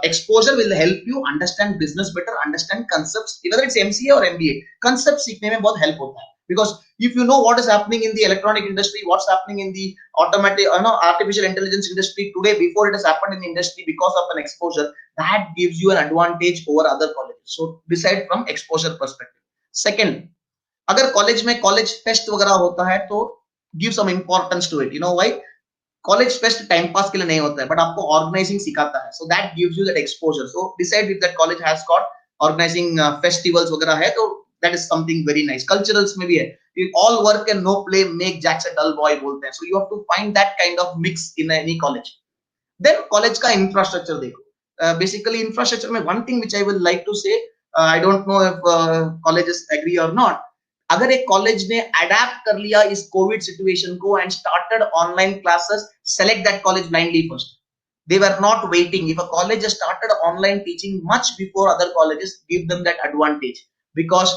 exposure will help you understand business better, understand concepts, whether it's MCA or MBA, concept सीखने में बहुत help होता है. Because if you know what is happening in the electronic industry, what's happening in the automatic, artificial intelligence industry today, before it has happened in the industry, because of an exposure, that gives you an advantage over other colleges. So decide from exposure perspective. Second, अगर college में college fest वगैरह होता है तो give some importance to it. You know why? College fest time pass के लिए नहीं होता है, बट आपको ऑर्गेनाइजिंग सिखाता है, so that gives you that exposure. So decide if that college has got organising festivals वगैरह है, तो that is something very nice. Culturals में भी है, all work and no play make Jack's a dull boy बोलते हैं. So you have to find that kind of mix in any college. Then college का infrastructure देखो. Basically infrastructure में one thing which I would like to से, I don't know if colleges agree or not, अगर एक college ने adapt कर लिया इस कोविड सिचुएशन को and started online classes, select that college blindly first. They were not waiting. If a college has started online teaching much before other colleges, give them that advantage. Because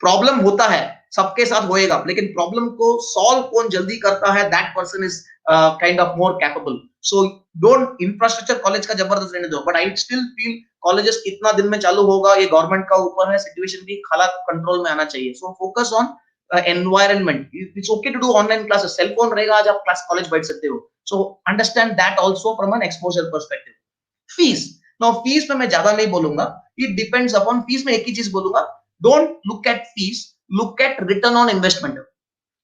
problem होता है, सबके साथ होएगा, लेकिन problem को solve कौन जल्दी करता है, that person is kind of more capable. So don't, infrastructure college का जबरदस्त रहने दो, but I still feel colleges कितना दिन में चालू होगा ये गवर्नमेंट का ऊपर है, सिचुएशन की हालात कंट्रोल में आना चाहिए. So focus on environment. It's okay to do online classes, cell phone रहेगा, आज आप क्लास कॉलेज बैठ सकते हो. So understand that also from an exposure perspective. Fees, now fees में मैं ज्यादा नहीं बोलूंगा, इट डिपेंड्स अपॉन. फीस में एक ही चीज बोलूंगा, don't look at fees, look at return on investment.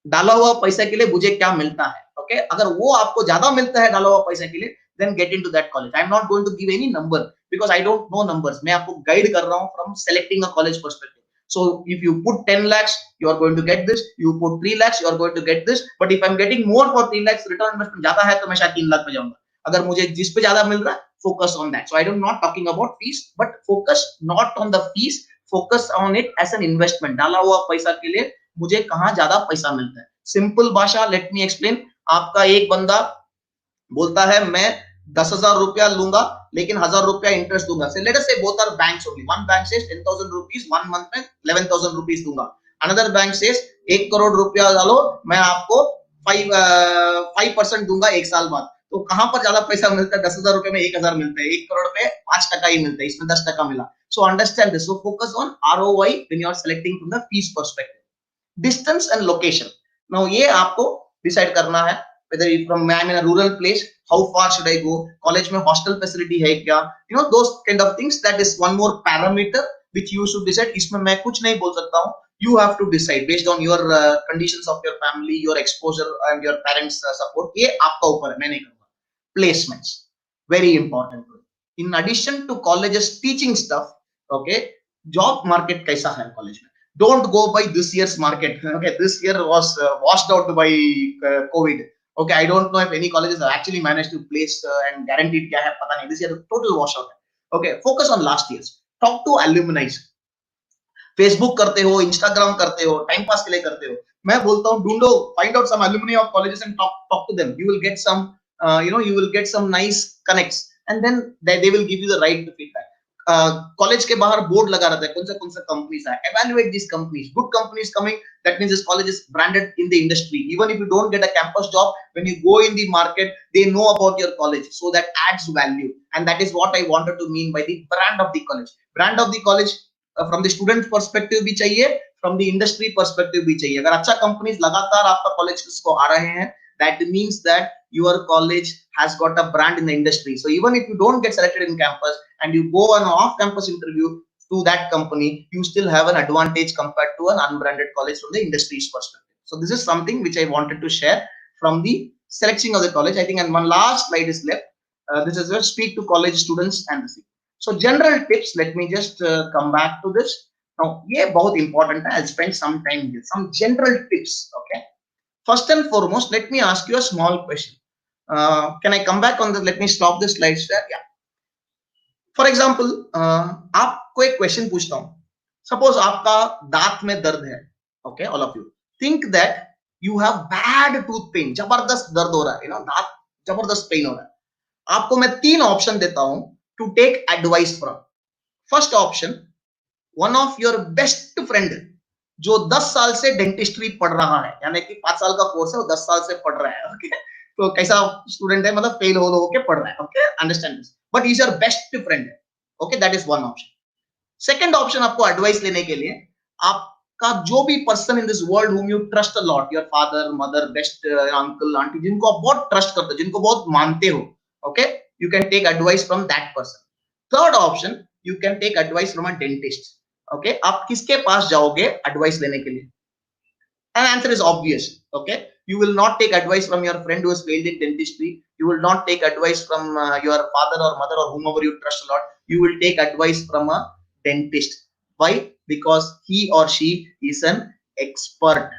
डाला हुआ पैसे के लिए मुझे क्या मिलता है. ओके, अगर वो आपको ज्यादा मिलता है डाला हुआ पैसे के लिए, then get into that college. I am not going to give any number because I don't know numbers. मैं आपको गाइड कर रहा हूँ from selecting a college perspective. So if you put 10 lakhs, you are going to get this. You put 3 lakhs, you are going to get this. But if I'm getting more for 3 lakhs, return investment ज्यादा है तो मैं शायद 3 लाख पे जाऊंगा. अगर मुझे जिस पे ज्यादा मिल रहा है, focus on that. So I am not talking about fees, but focus not on the fees. Focus on it as an investment. डाला हुआ पैसा के लिए मुझे कहाँ ज्यादा पैसा मिलता है. सिंपल भाषा, let me explain. आपका एक बंदा बोलता है मैं 10,000 रुपया लूंगा लेकिन 1,000 रुपया इंटरेस्ट दूंगा. से let us say both are banks only. One bank says 10,000 rupees, 1 month में 11,000 रुपीस दूंगा. अनदर बैंक सेज 1 करोड़ रुपया डालो, मैं आपको 5% दूंगा 1 साल बाद. तो कहां पर ज्यादा पैसा मिलता है? 10,000 रुपए में 1,000 मिलता है, 1 करोड़ में 5% ही मिलता है, इसमें 10% मिला. So understand this. So focus on ROI when you are selecting from the fees perspective. Distance and location, now ये आपको डिसाइड करना है. whether from I'm in a rural place, how far should I go, college में hostel facility है क्या, those kind of things. That is one more parameter which you should decide. इसमें मैं कुछ नहीं बोल सकता हूँ. You have to decide based on your conditions of your family, your exposure and your parents support. ये आपका ऊपर है, मैं नहीं करूँगा. Placements, very important. In addition to colleges teaching stuff, okay, job market कैसा है college में? Don't go by this year's market. Okay, this year was washed out by COVID. Okay, I don't know if any colleges have actually managed to place and guaranteed क्या है पता नहीं. This year total washout है. Okay, focus on last years. Talk to alumni. Facebook करते हो, Instagram करते हो, time pass के लिए करते हो. मैं बोलता हूँ ढूंढो, find out some alumni of colleges and talk to them. You will get some, you will get some nice connects, and then they will give you the right feedback. College के बाहर बोर्ड लगा रहता है कौन सा companies है. evaluate these companies. Good companies coming, that means this college is branded in the industry. Even if you don't get a campus job, when you go in the market, they know about your college, so that adds value. And that is what I wanted to mean by the brand of the college. Brand of the college from the student perspective भी चाहिए, from the industry perspective भी चाहिए. अगर अच्छा companies लगातार आपका college को आ रहे हैं, that means that your college has got a brand in the industry. So even if you don't get selected in campus and you go on an off-campus interview to that company, you still have an advantage compared to an unbranded college from the industry's perspective. So this is something which I wanted to share from the selection of the college. I think, and one last slide is left. This is just speak to college students and the. So general tips. Let me just come back to this. Now ये बहुत important है. I'll spend some time here. Some general tips. Okay. First and foremost, let me ask you a small question. Can I come back on the? Let me stop this slide share. Yeah. For example, आपको एक question पूछता हूँ. Suppose आपका दांत में दर्द है. Okay, all of you think that you have bad tooth pain. जबरदस्त दर्द हो रहा है. You know, दांत जबरदस्त पेन हो रहा है. आपको मैं 3 ऑप्शन देता हूं to take advice from. First option, one of your best friend जो 10 साल से डेंटिस्ट्री पढ़ रहा है, यानी कि 5 साल का कोर्स है, वो 10 साल से पढ़ रहा है. ओके, तो कैसा स्टूडेंट है, मतलब फेल हो के पढ़ रहा है. Okay, understand this, but is your best friend. Okay, that is one option. Second option, आपको एडवाइस लेने के लिए आपका जो भी person in this world whom you trust a lot, your father, mother, best uncle, auntie, जिनको आप बहुत ट्रस्ट करते हो, जिनको बहुत मानते हो, okay, you can take advice from that person. Third option, you can take advice from a dentist. Okay, आप किसके पास जाओगे एडवाइस लेने के लिए? And answer is obvious. Okay, you will not take advice from your friend who has failed in dentistry. You will not take advice from your father or mother or whomever you trust a lot. You will take advice from a dentist. Why? Because he or she is an expert.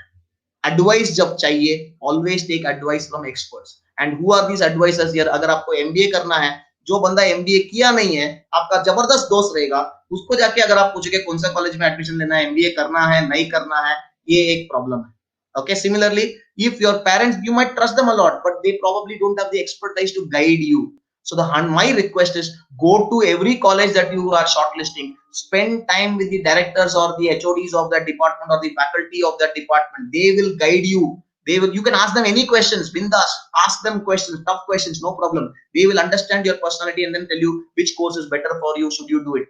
Advice जब चाहिए, always take advice from experts. And who are these advisors here? अगर आपको MBA करना है, जो बंदा MBA किया नहीं है, आपका जबरदस्त दोस्त रहेगा, उसको जाके अगर आप पूछोगे कौन सा कॉलेज में एडमिशन लेना है, MBA करना है, नहीं करना है, ये एक प्रॉब्लम है. Okay, similarly, if your parents, you might trust them a lot, but they probably don't have the expertise to guide you. So my request is, go to every college that you are shortlisting, spend time with the directors or the HODs of that department or the faculty of that department. They will guide you. You can ask them any questions, bindas, ask them questions, tough questions, no problem. They will understand your personality and then tell you which course is better for you, should you do it.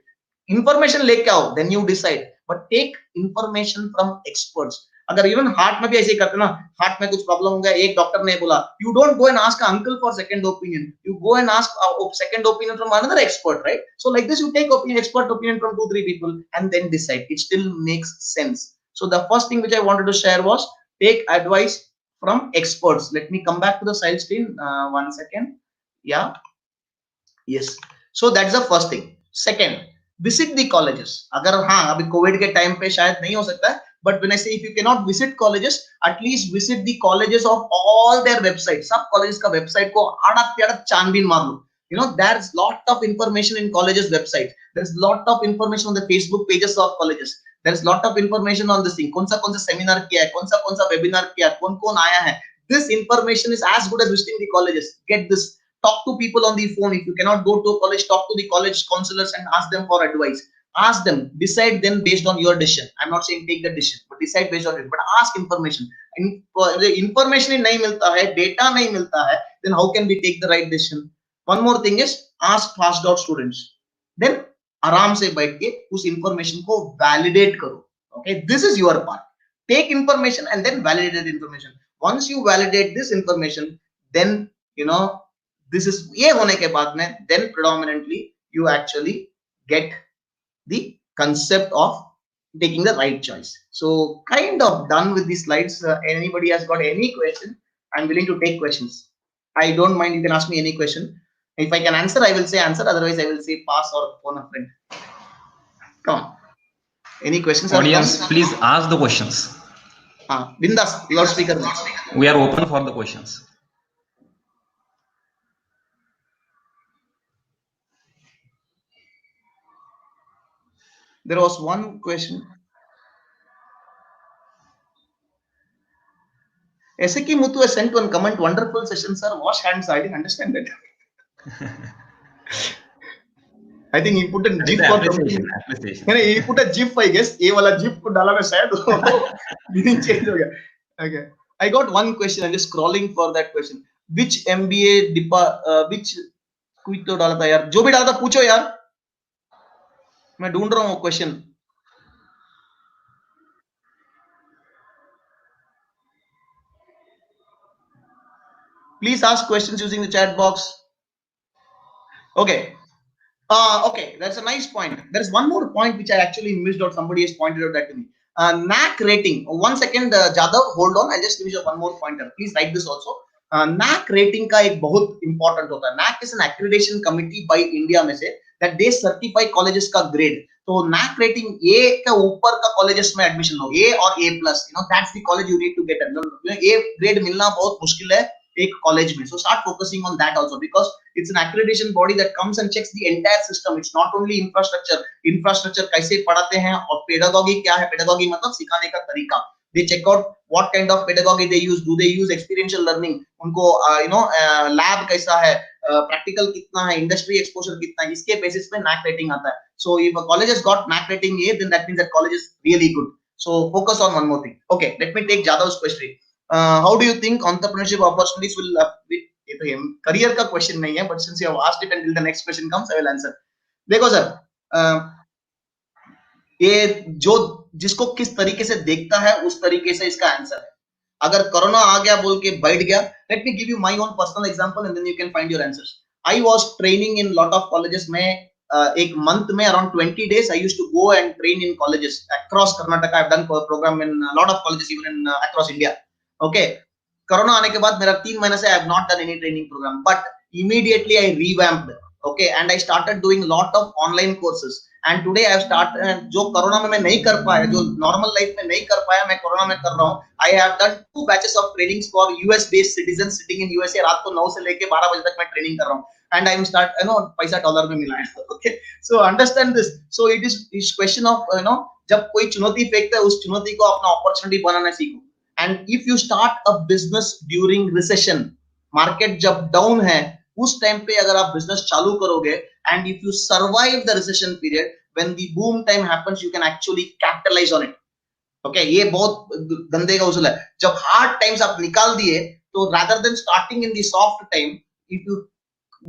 Information लेके आओ, then you decide, but take information from experts. अगर even heart में भी ऐसे ही करते ना, heart में कुछ प्रॉब्लम हो गया, एक डॉक्टर ने बोला, you don't go and ask uncle for second opinion, you go and ask second opinion from another expert, right? So like this, you take expert opinion from 2-3 people and then decide. It still makes sense. So the first thing which I wanted to share was, take advice from experts. Let me come back to the side screen, 1 second. Yeah, yes, so that's the first thing. Second, visit the colleges. अगर हाँ अभी Covid के time पे शायद नहीं हो सकता है, but when I say if you cannot visit colleges, at least visit the colleges of all their websites. सब colleges का website को आड़ा छानबीन मार लो. You know, there's lot of information in colleges website. There's lot of information on the Facebook pages of colleges. There's lot of information on this thing. कौन सा seminar किया है, कौन सा webinar किया है, कौन आया है. This information is as good as visiting the colleges. Get this. Talk to people on the phone. If you cannot go to a college, talk to the college counselors and ask them for advice. Ask them, decide then based on your decision. I'm not saying take the decision, but decide based on it. But ask information. Information नहीं मिलता है, data नहीं मिलता है, then how can we take the right decision? One more thing is, ask passed out students. Then आराम से बैठ के उस information को validate करो. Okay, this is your part. Take information and then validate that information. Once you validate this information, then you know this is ये होने के बाद में, then predominantly you actually get the concept of taking the right choice. So kind of done with these slides. Anybody has got any question, I'm willing to take questions. I don't mind, you can ask me any question. If I can answer, I will say answer, otherwise I will say pass or phone a friend. Come on, any questions? Audience, please ask the questions. Bindas, your speaker. We are open for the questions. There was one question. Eseki Muthu has sent one comment. Wonderful session, sir. Wash hands. I didn't understand that. I think he put a GIF for something. He put a GIF, I guess. ये वाला GIF को डाला मैं शायद meaning change हो गया. Okay. I got one question. I'm just scrolling for that question. Which MBA which कोई तो डाला था यार. जो भी डाला था पूछो यार. मैं ढूंढ रहा हूँ question. Please ask questions using the chat box. Okay. Okay, that's a nice point. There's one more point which I actually missed out. Somebody has pointed out that to me. NAAC rating. 1 second, Jadav, hold on. I'll just finish up one more pointer. Please write this also. NAAC rating का एक बहुत important होता है. NAAC is an accreditation committee by India में से, that they certify colleges का grade. तो NAAC rating A के ऊपर का कॉलेजेस में एडमिशन लो, A और A+, that's the college you need to get. A grade मिलना बहुत मुश्किल है एक कॉलेज में. So start focusing on that also, because it's an accreditation body that comes and checks the entire system. It's not only infrastructure कैसे पढ़ाते हैं, और pedagogy क्या है. Pedagogy मतलब सिखाने का तरीका. They check out what kind of pedagogy they use. Do they use experiential learning? उनको lab कैसा है, practical कितना है, industry exposure कितना है, इसके basis पे NAAC rating आता है. So if a college has got NAAC rating A, then that means that college is really good. So focus on one more thing. Okay, let me take Jadav's question. How do you think entrepreneurship opportunities will ये तो career का question नहीं है, but since you have asked it until the next question comes, I will answer. देखो sir, ये जो जिसको किस तरीके से देखता है उस तरीके से इसका आंसर है. अगर कोरोना आ गया बोल के बैठ गया, let me give you my own personal example and then you can find your answers. I was training in lot of colleges. मैं एक month में around 20 days I used to go and train in colleges across Karnataka. I've done program in a lot of colleges even in across India. Okay, corona आने के बाद मेरा 3 महीने से I have not done any training program, but immediately I revamped. Okay, and I started doing lot of online courses. And today I have started, जो corona में मैं नहीं कर पाया, जो नॉर्मल लाइफ में नहीं कर पाया, मैं कोरोना में कर रहा हूँ. I have done 2 batches of trainings for US based citizens sitting in USA. रात को 9 से लेके 12 बजे तक मैं ट्रेनिंग कर रहा हूँ. And I am start, पैसा डॉलर में मिला है. Okay, so understand this. So it is question of जब कोई चुनौती फेंकता है, उस चुनौती को अपना अपॉर्चुनिटी बनाना सीखो. And if you start a business during recession, market जब डाउन है, उस टाइम पे अगर आप बिजनेस चालू करोगे, and if you survive the recession period, when the boom time happens, you can actually capitalize on it. Okay, ये बहुत गंदे का उसूल है. जब हार्ड टाइम्स आप निकाल दिए, तो rather than starting in the soft time, if you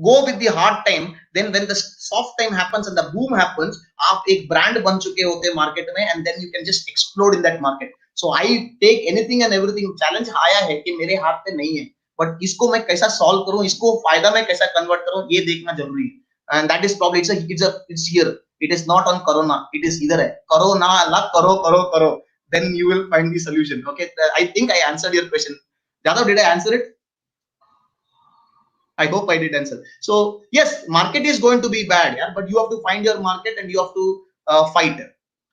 go with the hard time, then when the soft time happens and the boom happens, आप एक ब्रांड बन चुके होते मार्केट में, and then you can just explode in that market. So I take anything and everything. Challenge आया है कि मेरे हाथ पे नहीं है, बट इसको मैं कैसा सॉल्व करूं, इसको फायदा में कैसा कन्वर्ट करूं, ये देखना जरूरी है. And that is probably it's here. It is not on corona. It is either है करो ना अल्लाह करो. Then you will find the solution. Okay, I think I answered your question. Jadav, did I answer it? I hope I did answer. So yes, market is going to be bad, yeah, but you have to find your market and you have to fight.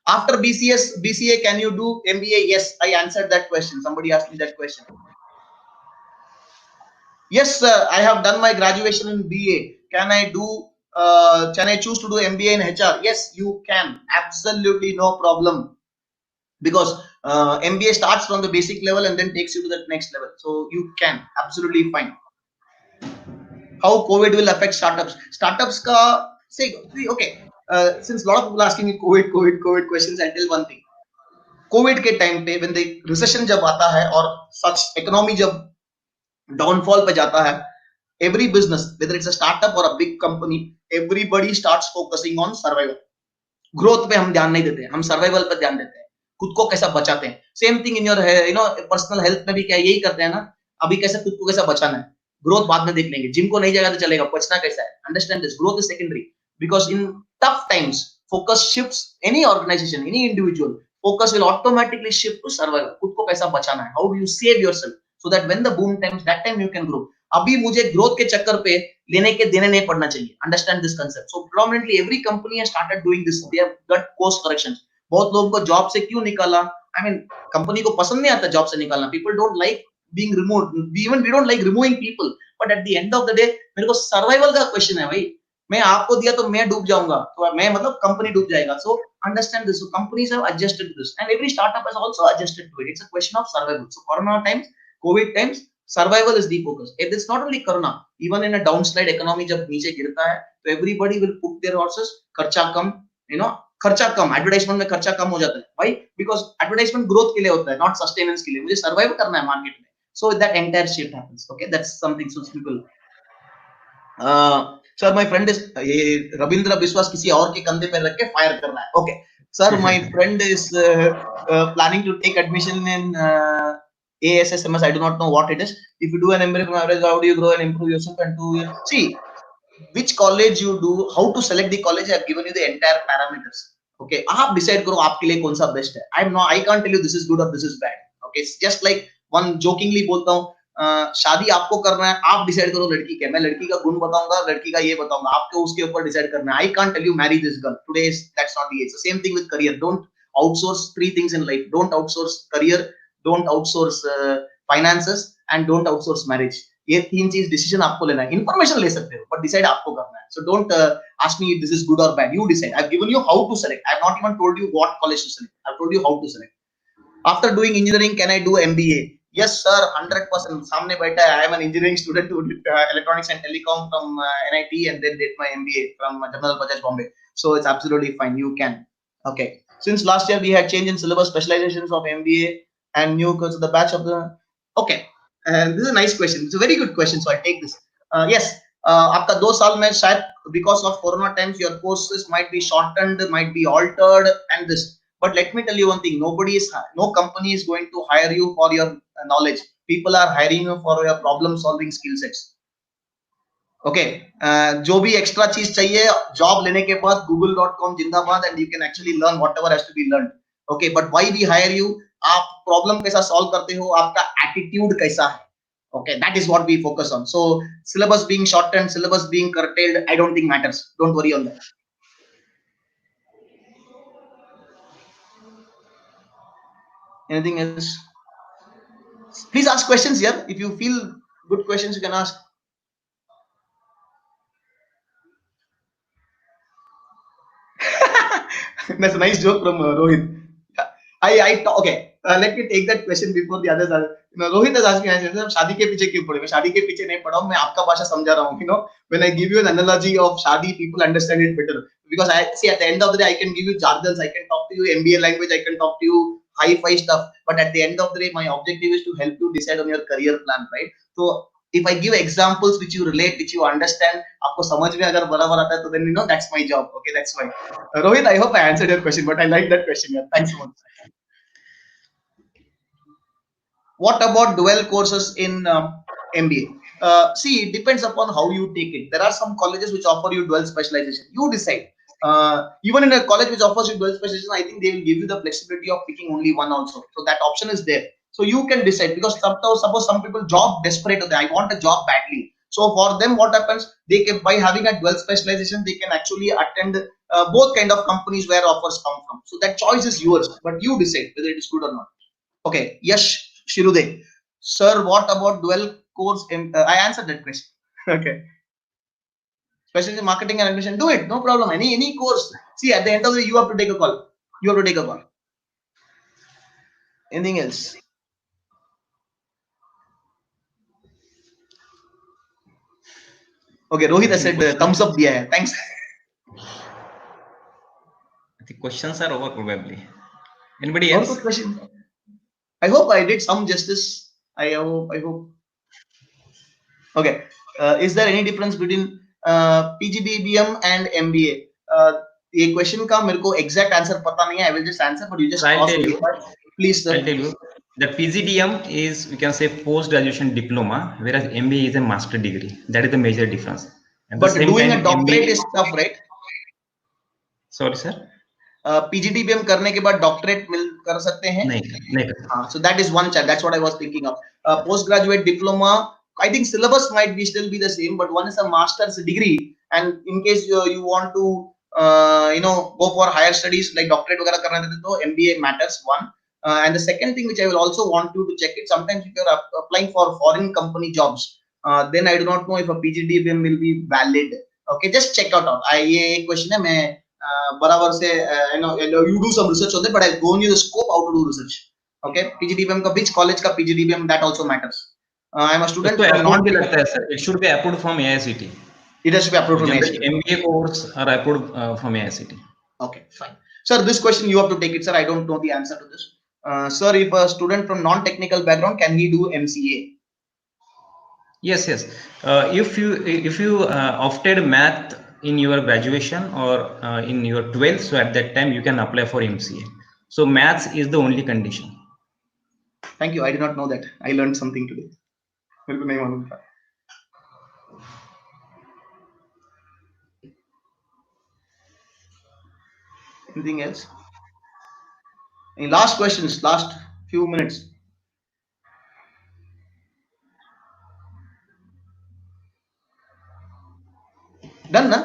After BCA, can you do MBA? Yes, I answered that question. Somebody asked me that question. Yes, I have done my graduation in BA. Can I choose to do MBA in HR? Yes, you can. Absolutely no problem. Because MBA starts from the basic level and then takes you to the next level. So you can. Absolutely fine. How COVID will affect startups? Startups ka say, okay, since a lot of people asking me COVID questions, I tell one thing. COVID के time पे when the recession जब आता है और such economy जब downfall पे जाता है, every business, whether it's a startup or a big company, everybody starts focusing on survival. Growth पे हम ध्यान नहीं देते, हम survival पे ध्यान देते हैं, खुद को कैसा बचाते हैं. Same thing in your personal health में भी क्या यही करते हैं ना, अभी कैसे खुद को कैसा बचाना है. ग्रोथ बाद में देख लेंगे, जिम को नहीं जाएगा तो चलेगा, बचना कैसा है. Understand this. Growth is secondary, because in tough times focus shifts. Any organisation, any individual, focus will automatically shift to survival. खुद को कैसा बचाना है, how do you save yourself so that when the boom times, that time you can grow. अभी मुझे growth के चक्कर पे लेने के देने नहीं पड़ना चाहिए. Understand this concept. So prominently every company has started doing this. They have got course corrections. बहुत लोगों को जॉब से क्यों निकाला, आई मीन कंपनी को पसंद नहीं आता जॉब से निकालना. People don't like being removed. Even we don't like removing people, but at the end of the day मेरे को सर्वाइवल का क्वेश्चन है भाई. मैं आपको दिया तो मैं डूब जाऊंगा, तो मैं मतलब कंपनी डूब जाएगा. So understand this. So companies have adjusted to this, and every startup has also adjusted to it. It's a question of survival. So corona times, COVID times, survival is the focus. It's not only corona, even in a downslide economy जब नीचे गिरता है, तो everybody will put their horses. खर्चा कम, खर्चा कम, advertisement में खर्चा कम हो जाता है. Why? Because एडवर्टाइजमेंट ग्रोथ के लिए होता है, नॉट सस्टेनेंस के लिए. मुझे सर्वाइव करना है मार्केट में. So that entire shift happens. Okay, that's something so simple. Sir, my friend is Rabindra Biswas किसी और के कंधे पे रख के फायर कर रहा है. Okay, sir, my friend is planning to take admission in ASSMS. I do not know what it is. If you do an MBA from average, how do you grow and improve yourself? And to see which college you do, how to select the college. I have given you the entire parameters. Okay, आप decide करो आपके लिए कौन सा best है. I can't tell you this is good or this is bad. Okay, it's just like one jokingly बोलता हूँ, शादी आपको करना है, आप डिसाइड करो लड़की के, मैं लड़की का गुण बताऊंगा, लड़की का ये बताऊंगा, आपको उसके ऊपर डिसाइड करना है. I can't tell you marry this girl today. That's not the age. So same thing with career. Don't outsource three things in life. Don't outsource career, don't outsource finances, and don't outsource marriage. ये तीन चीज decision आपको लेना है. Information ले सकते हो but decide आपको करना है. So don't ask me this is good or bad. You decide. I've given you how to select. I've not even told you what college to select. I've told you how to select. After doing engineering, can I do MBA? Yes, sir, 100%. सामने बैठा है. I am an engineering student who did electronics and telecom from NIT and then did my MBA from General Bajaj Bombay. So it's absolutely fine. You can. Okay. Since last year we had change in syllabus, specializations of MBA and new course the batch of the. Okay. This is a nice question. It's a very good question. So I take this. Yes. आपका 2 साल में शायद because of corona times your courses might be shortened, might be altered, and this. But let me tell you one thing: no company is going to hire you for your knowledge. People are hiring you for your problem-solving skill sets. Okay, जो भी extra चीज चाहिए job लेने के बाद google.com जिंदाबाद and you can actually learn whatever has to be learned. Okay, but why we hire you? आप problem कैसा solve करते हो? आपका attitude कैसा है? Okay, that is what we focus on. So syllabus being shortened, syllabus being curtailed, I don't think matters. Don't worry on that. Anything else? Please ask questions here. If you feel good questions, you can ask. That's a nice joke from Rohit. Okay. Let me take that question before the others are. Rohit has asked me, शादी के पीछे क्यों पड़े? मैं शादी के पीछे नहीं पड़ा हूँ. मैं आपका भाषा समझा रहा हूँ. When I give you an analogy of शादी, people understand it better. Because I see at the end of the day, I can give you jargons, I can talk to you MBA language, I can talk to you high-fi stuff. But at the end of the day, my objective is to help you decide on your career plan, right? So if I give examples which you relate, which you understand, आपको समझ में अगर बराबर आता है, तो then that's my job. Okay, that's why. Rohit, I hope I answered your question, but I like that question. Yeah. Thanks so much. What about dual courses in MBA? See, it depends upon how you take it. There are some colleges which offer you dual specialization. You decide. Even in a college which offers you dual specialization, I think they will give you the flexibility of picking only one also. So that option is there. So you can decide, because suppose some people job desperate, I want a job badly. So for them, what happens? They can, by having a dual specialization, they can actually attend both kind of companies where offers come from. So that choice is yours, but you decide whether it is good or not. Okay, Yash Shirude. Sir, what about dual course? I answered that question. Okay. Especially marketing and admission, do it, no problem. Any course. See, at the end of the day, you have to take a call. You have to take a call. Anything else? Okay, Rohit has said thumbs up diya hai. Thanks. The questions are over probably. Anybody else? Good question. I hope I did some justice. I hope. Okay. Is there any difference between PGDBM and MBA? ये question का मेरे को exact answer पता नहीं है. I will just answer, but you just I'll tell you. Please, sir. I'll tell you. That PGDM is, we can say, post-graduation diploma, whereas MBA is a master degree. That is the major difference. At but the same doing time, a doctorate MBA... is tough, right? Sorry, sir. PGDBM करने के बाद doctorate मिल कर सकते हैं? नहीं. So that is one chance. That's what I was thinking of. Postgraduate diploma, I think syllabus might still be the same, but one is a master's degree, and in case you want to go for higher studies like doctorate वगैरह करना चाहते तो MBA matters one. And the second thing which I will also want you to check it, sometimes if you're applying for foreign company jobs, then I do not know if a PGDBM will be valid. Okay, just check out. ये question है, मैं बराबर से you do some research on it, but I'll go on you the scope how to do research. Okay, PGDBM का which college का PGDBM, that also matters. I'm a student. It should be approved from AICTE. It has to be approved from AICTE. MBA course are approved from AICTE. Okay, fine. Sir, this question you have to take it, sir. I don't know the answer to this. Sir, if a student from non-technical background, can he do MCA? Yes. If you opted math in your graduation or in your 12th, so at that time you can apply for MCA. So maths is the only condition. Thank you. I did not know that. I learned something today. Anything else? Any last questions? Last few minutes. Done, na?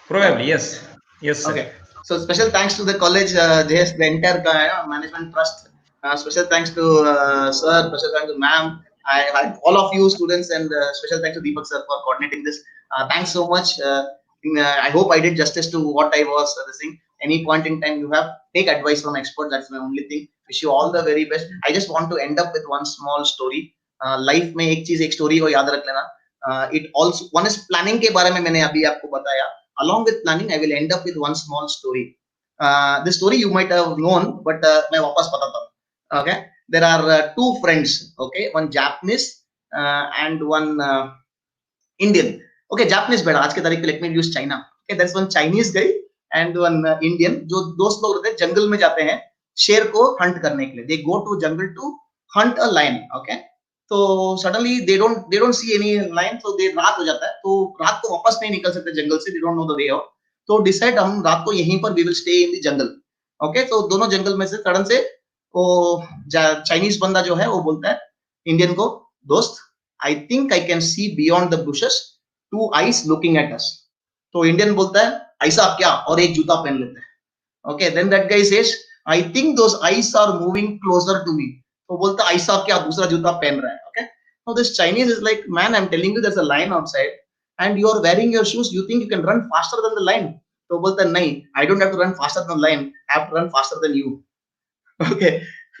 Probably, yes. Yes, sir. Okay. So special thanks to the college, JS, the entire management trust. Special thanks to sir, special thanks to ma'am. All of you students, and special thanks to Deepak sir for coordinating this. Thanks so much. I hope I did justice to what I was saying. Any point in time you have, take advice from experts. That's my only thing. Wish you all the very best. I just want to end up with one small story. Life में एक चीज एक story को याद रख लेना. It also one is planning के बारे में मैंने अभी आपको बताया. Along with planning, I will end up with one small story. This story you might have known, but मैं वापस बताता हूँ. Okay, there are two friends. Okay, one Japanese and one Indian. Okay, Japanese बेटा आज के तारीख पे let me use China. Okay, there's one Chinese guy and one Indian. जो दोस्त लोग रहते हैं जंगल में जाते हैं शेर को hunt करने के लिए. They go to jungle to hunt a lion. Okay. तो suddenly they don't see any lion, so they रात हो जाता है, तो रात को वापस नहीं निकल सकते जंगल से, they don't know the way out. तो डिसाइड हम रात को यहीं पर we will stay in the jungle. Okay, तो दोनों जंगल में से सडन से वो चाइनीज बंदा जो है वो बोलता है इंडियन को, दोस्त I think I can see beyond the bushes two eyes looking at us. तो इंडियन बोलता है ऐसा क्या, और एक जूता पहन लेते हैं. Okay, then that guy says I think those eyes are moving closer to me. तो बोलता ऐसा क्या, दूसरा जूता पहन रहा है. Okay, now this Chinese is like man I am telling you there is a lion outside and you are wearing your shoes, you think you can run faster than the lion. तो बोलता है नहीं, I don't have to run faster than the lion, I have to run faster than you. Okay,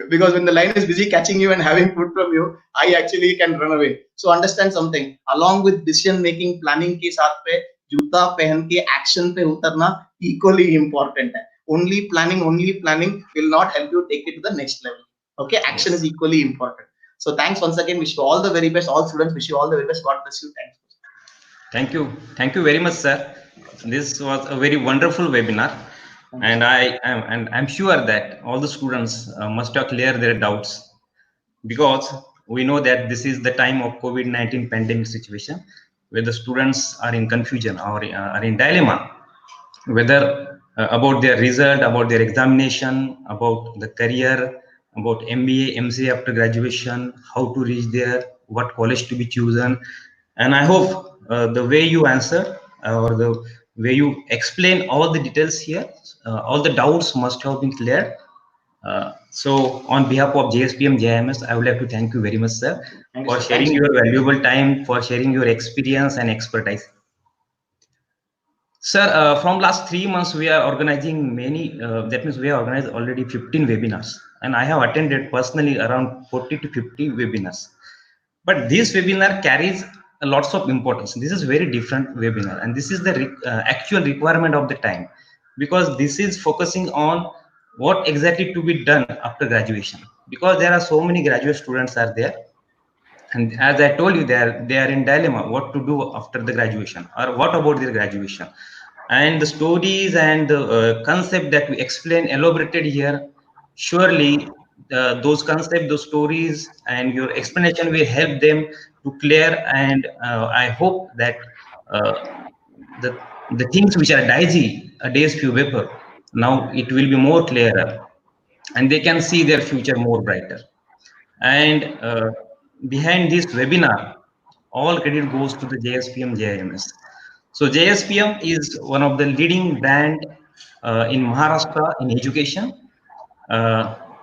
because when the lion is busy catching you and having food from you, I actually can run away. So understand something, along with decision making planning के साथ पे जूता पहन के action पे उतरना equally important है. Only planning will not help you take it to the next level. Okay, action is equally important. So thanks once again, wish you all the very best. All students, wish you all the very best. God bless you. Thank you very much, sir. This was a very wonderful webinar. And I'm sure that all the students must have cleared their doubts, because we know that this is the time of COVID-19 pandemic situation where the students are in confusion or are in dilemma, whether about their result, about their examination, about the career, about MBA, MCA after graduation, how to reach there, what college to be chosen. And I hope the way you answer or the way you explain all the details here, all the doubts must have been cleared. So on behalf of JSPM JIMS, I would like to thank you very much, sir, for sharing your valuable time, for sharing your experience and expertise. Sir, from last 3 months, we are organizing many, that means we have organized already 15 webinars, and I have attended personally around 40 to 50 webinars. But this webinar carries lots of importance. This is very different webinar, and this is the actual requirement of the time, because this is focusing on what exactly to be done after graduation, because there are so many graduate students are there, and as I told you, they are in dilemma what to do after the graduation, or what about their graduation. And the stories and the concept that we explain elaborated here, surely those concepts, those stories and your explanation will help them to clear. And I hope that the things which are dicey a day's few paper, now it will be more clearer, and they can see their future more brighter. And behind this webinar, all credit goes to the JSPM JIMS. So JSPM is one of the leading brand in Maharashtra in education,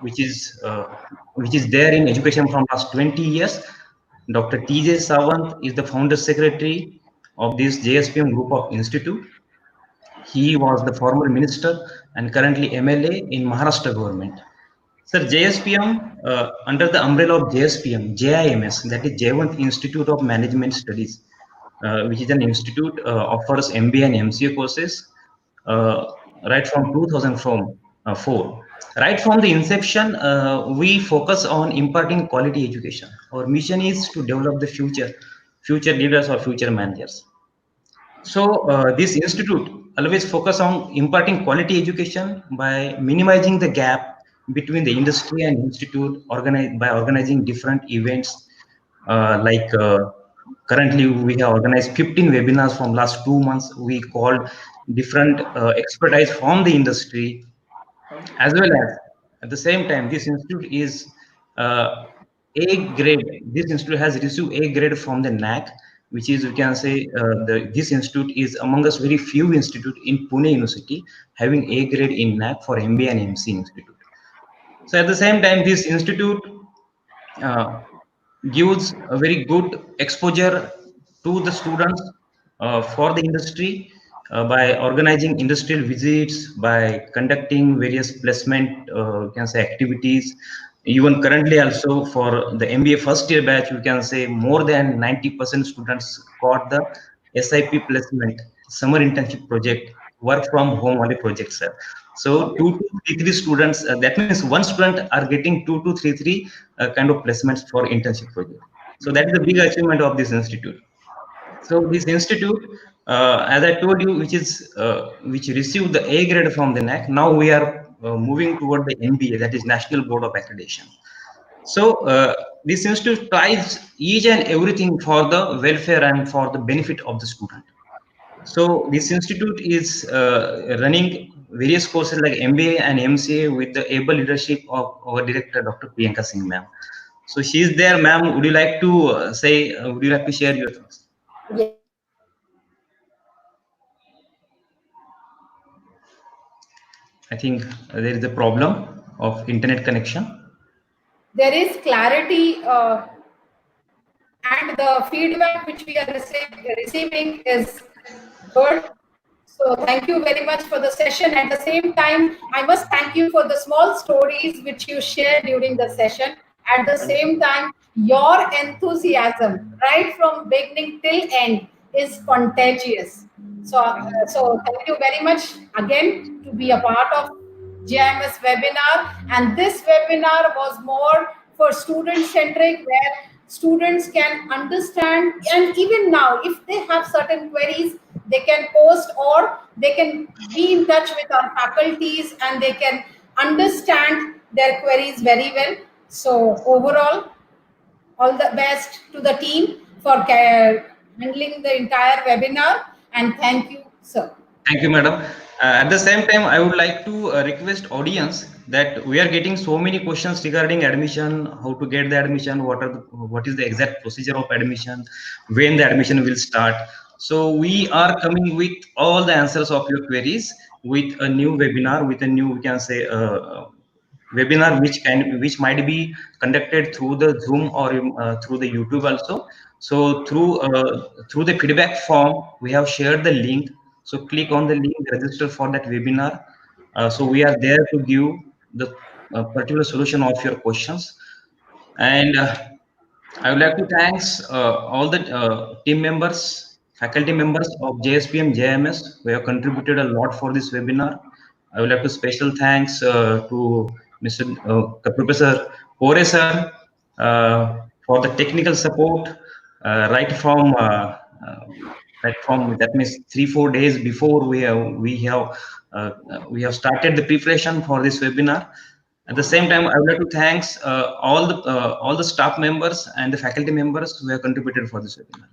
which is there in education from last 20 years. Dr. TJ Sawant is the founder secretary of this JSPM group of institute. He was the former minister and currently MLA in Maharashtra government. Sir, JSPM, under the umbrella of JSPM, JIMS, that is Jayant Institute of Management Studies, which is an institute offers MBA and MCA courses right from 2004. Right from the inception, we focus on imparting quality education. Our mission is to develop the future leaders or future managers. So this institute always focus on imparting quality education by minimizing the gap between the industry and institute, by organizing different events. Currently we have organized 15 webinars from last 2 months. We called different expertise from the industry, as well as at the same time this institute is A grade. This institute has received A grade from the NAAC, which is, we can say, this institute is among us very few institute in Pune University having A grade in NAAC for MBA and MCA Institute. So at the same time, this institute gives a very good exposure to the students for the industry by organizing industrial visits, by conducting various placement you can say activities. Even currently also for the MBA first year batch, we can say more than 90% students got the SIP placement, summer internship project, work from home only project, sir. So 2 to 3 students, that means one student are getting 2 to 3 kind of placements for internship project. So that is the big achievement of this institute. So this institute, as I told you, which received the A grade from the NAAC. Now we are moving toward the NBA, that is National Board of Accreditation. So this institute tries each and everything for the welfare and for the benefit of the student. So this institute is running various courses like MBA and MCA with the able leadership of our director, Dr. Priyanka Singh, ma'am. So she is there, ma'am. Would you like to would you like to share your thoughts? I think there is a problem of internet connection. There is clarity and the feedback which we are receiving is good. So thank you very much for the session. At the same time, I must thank you for the small stories which you shared during the session. At the same time, your enthusiasm right from beginning till end is contagious. So thank you very much again to be a part of JIMS webinar. And this webinar was more for student centric, where students can understand, and even now if they have certain queries, they can post or they can be in touch with our faculties and they can understand their queries very well. So overall, all the best to the team for handling the entire webinar, and thank you, sir. Thank you, madam. At the same time, I would like to request audience that we are getting so many questions regarding admission, how to get the admission, what is the exact procedure of admission, when the admission will start. So we are coming with all the answers of your queries with a new webinar, with a new, we can say, webinar which might be conducted through the Zoom or through the YouTube also. So through the feedback form, we have shared the link. So click on the link, register for that webinar. So we are there to give the particular solution of your questions. And I would like to thanks all the team members, faculty members of JSPM, JMS, who have contributed a lot for this webinar. I would like to special thanks to Mr. Professor Pore sir for the technical support right from that means 3-4 days before we have started the preparation for this webinar. At the same time, I would like to thanks all the staff members and the faculty members who have contributed for this webinar.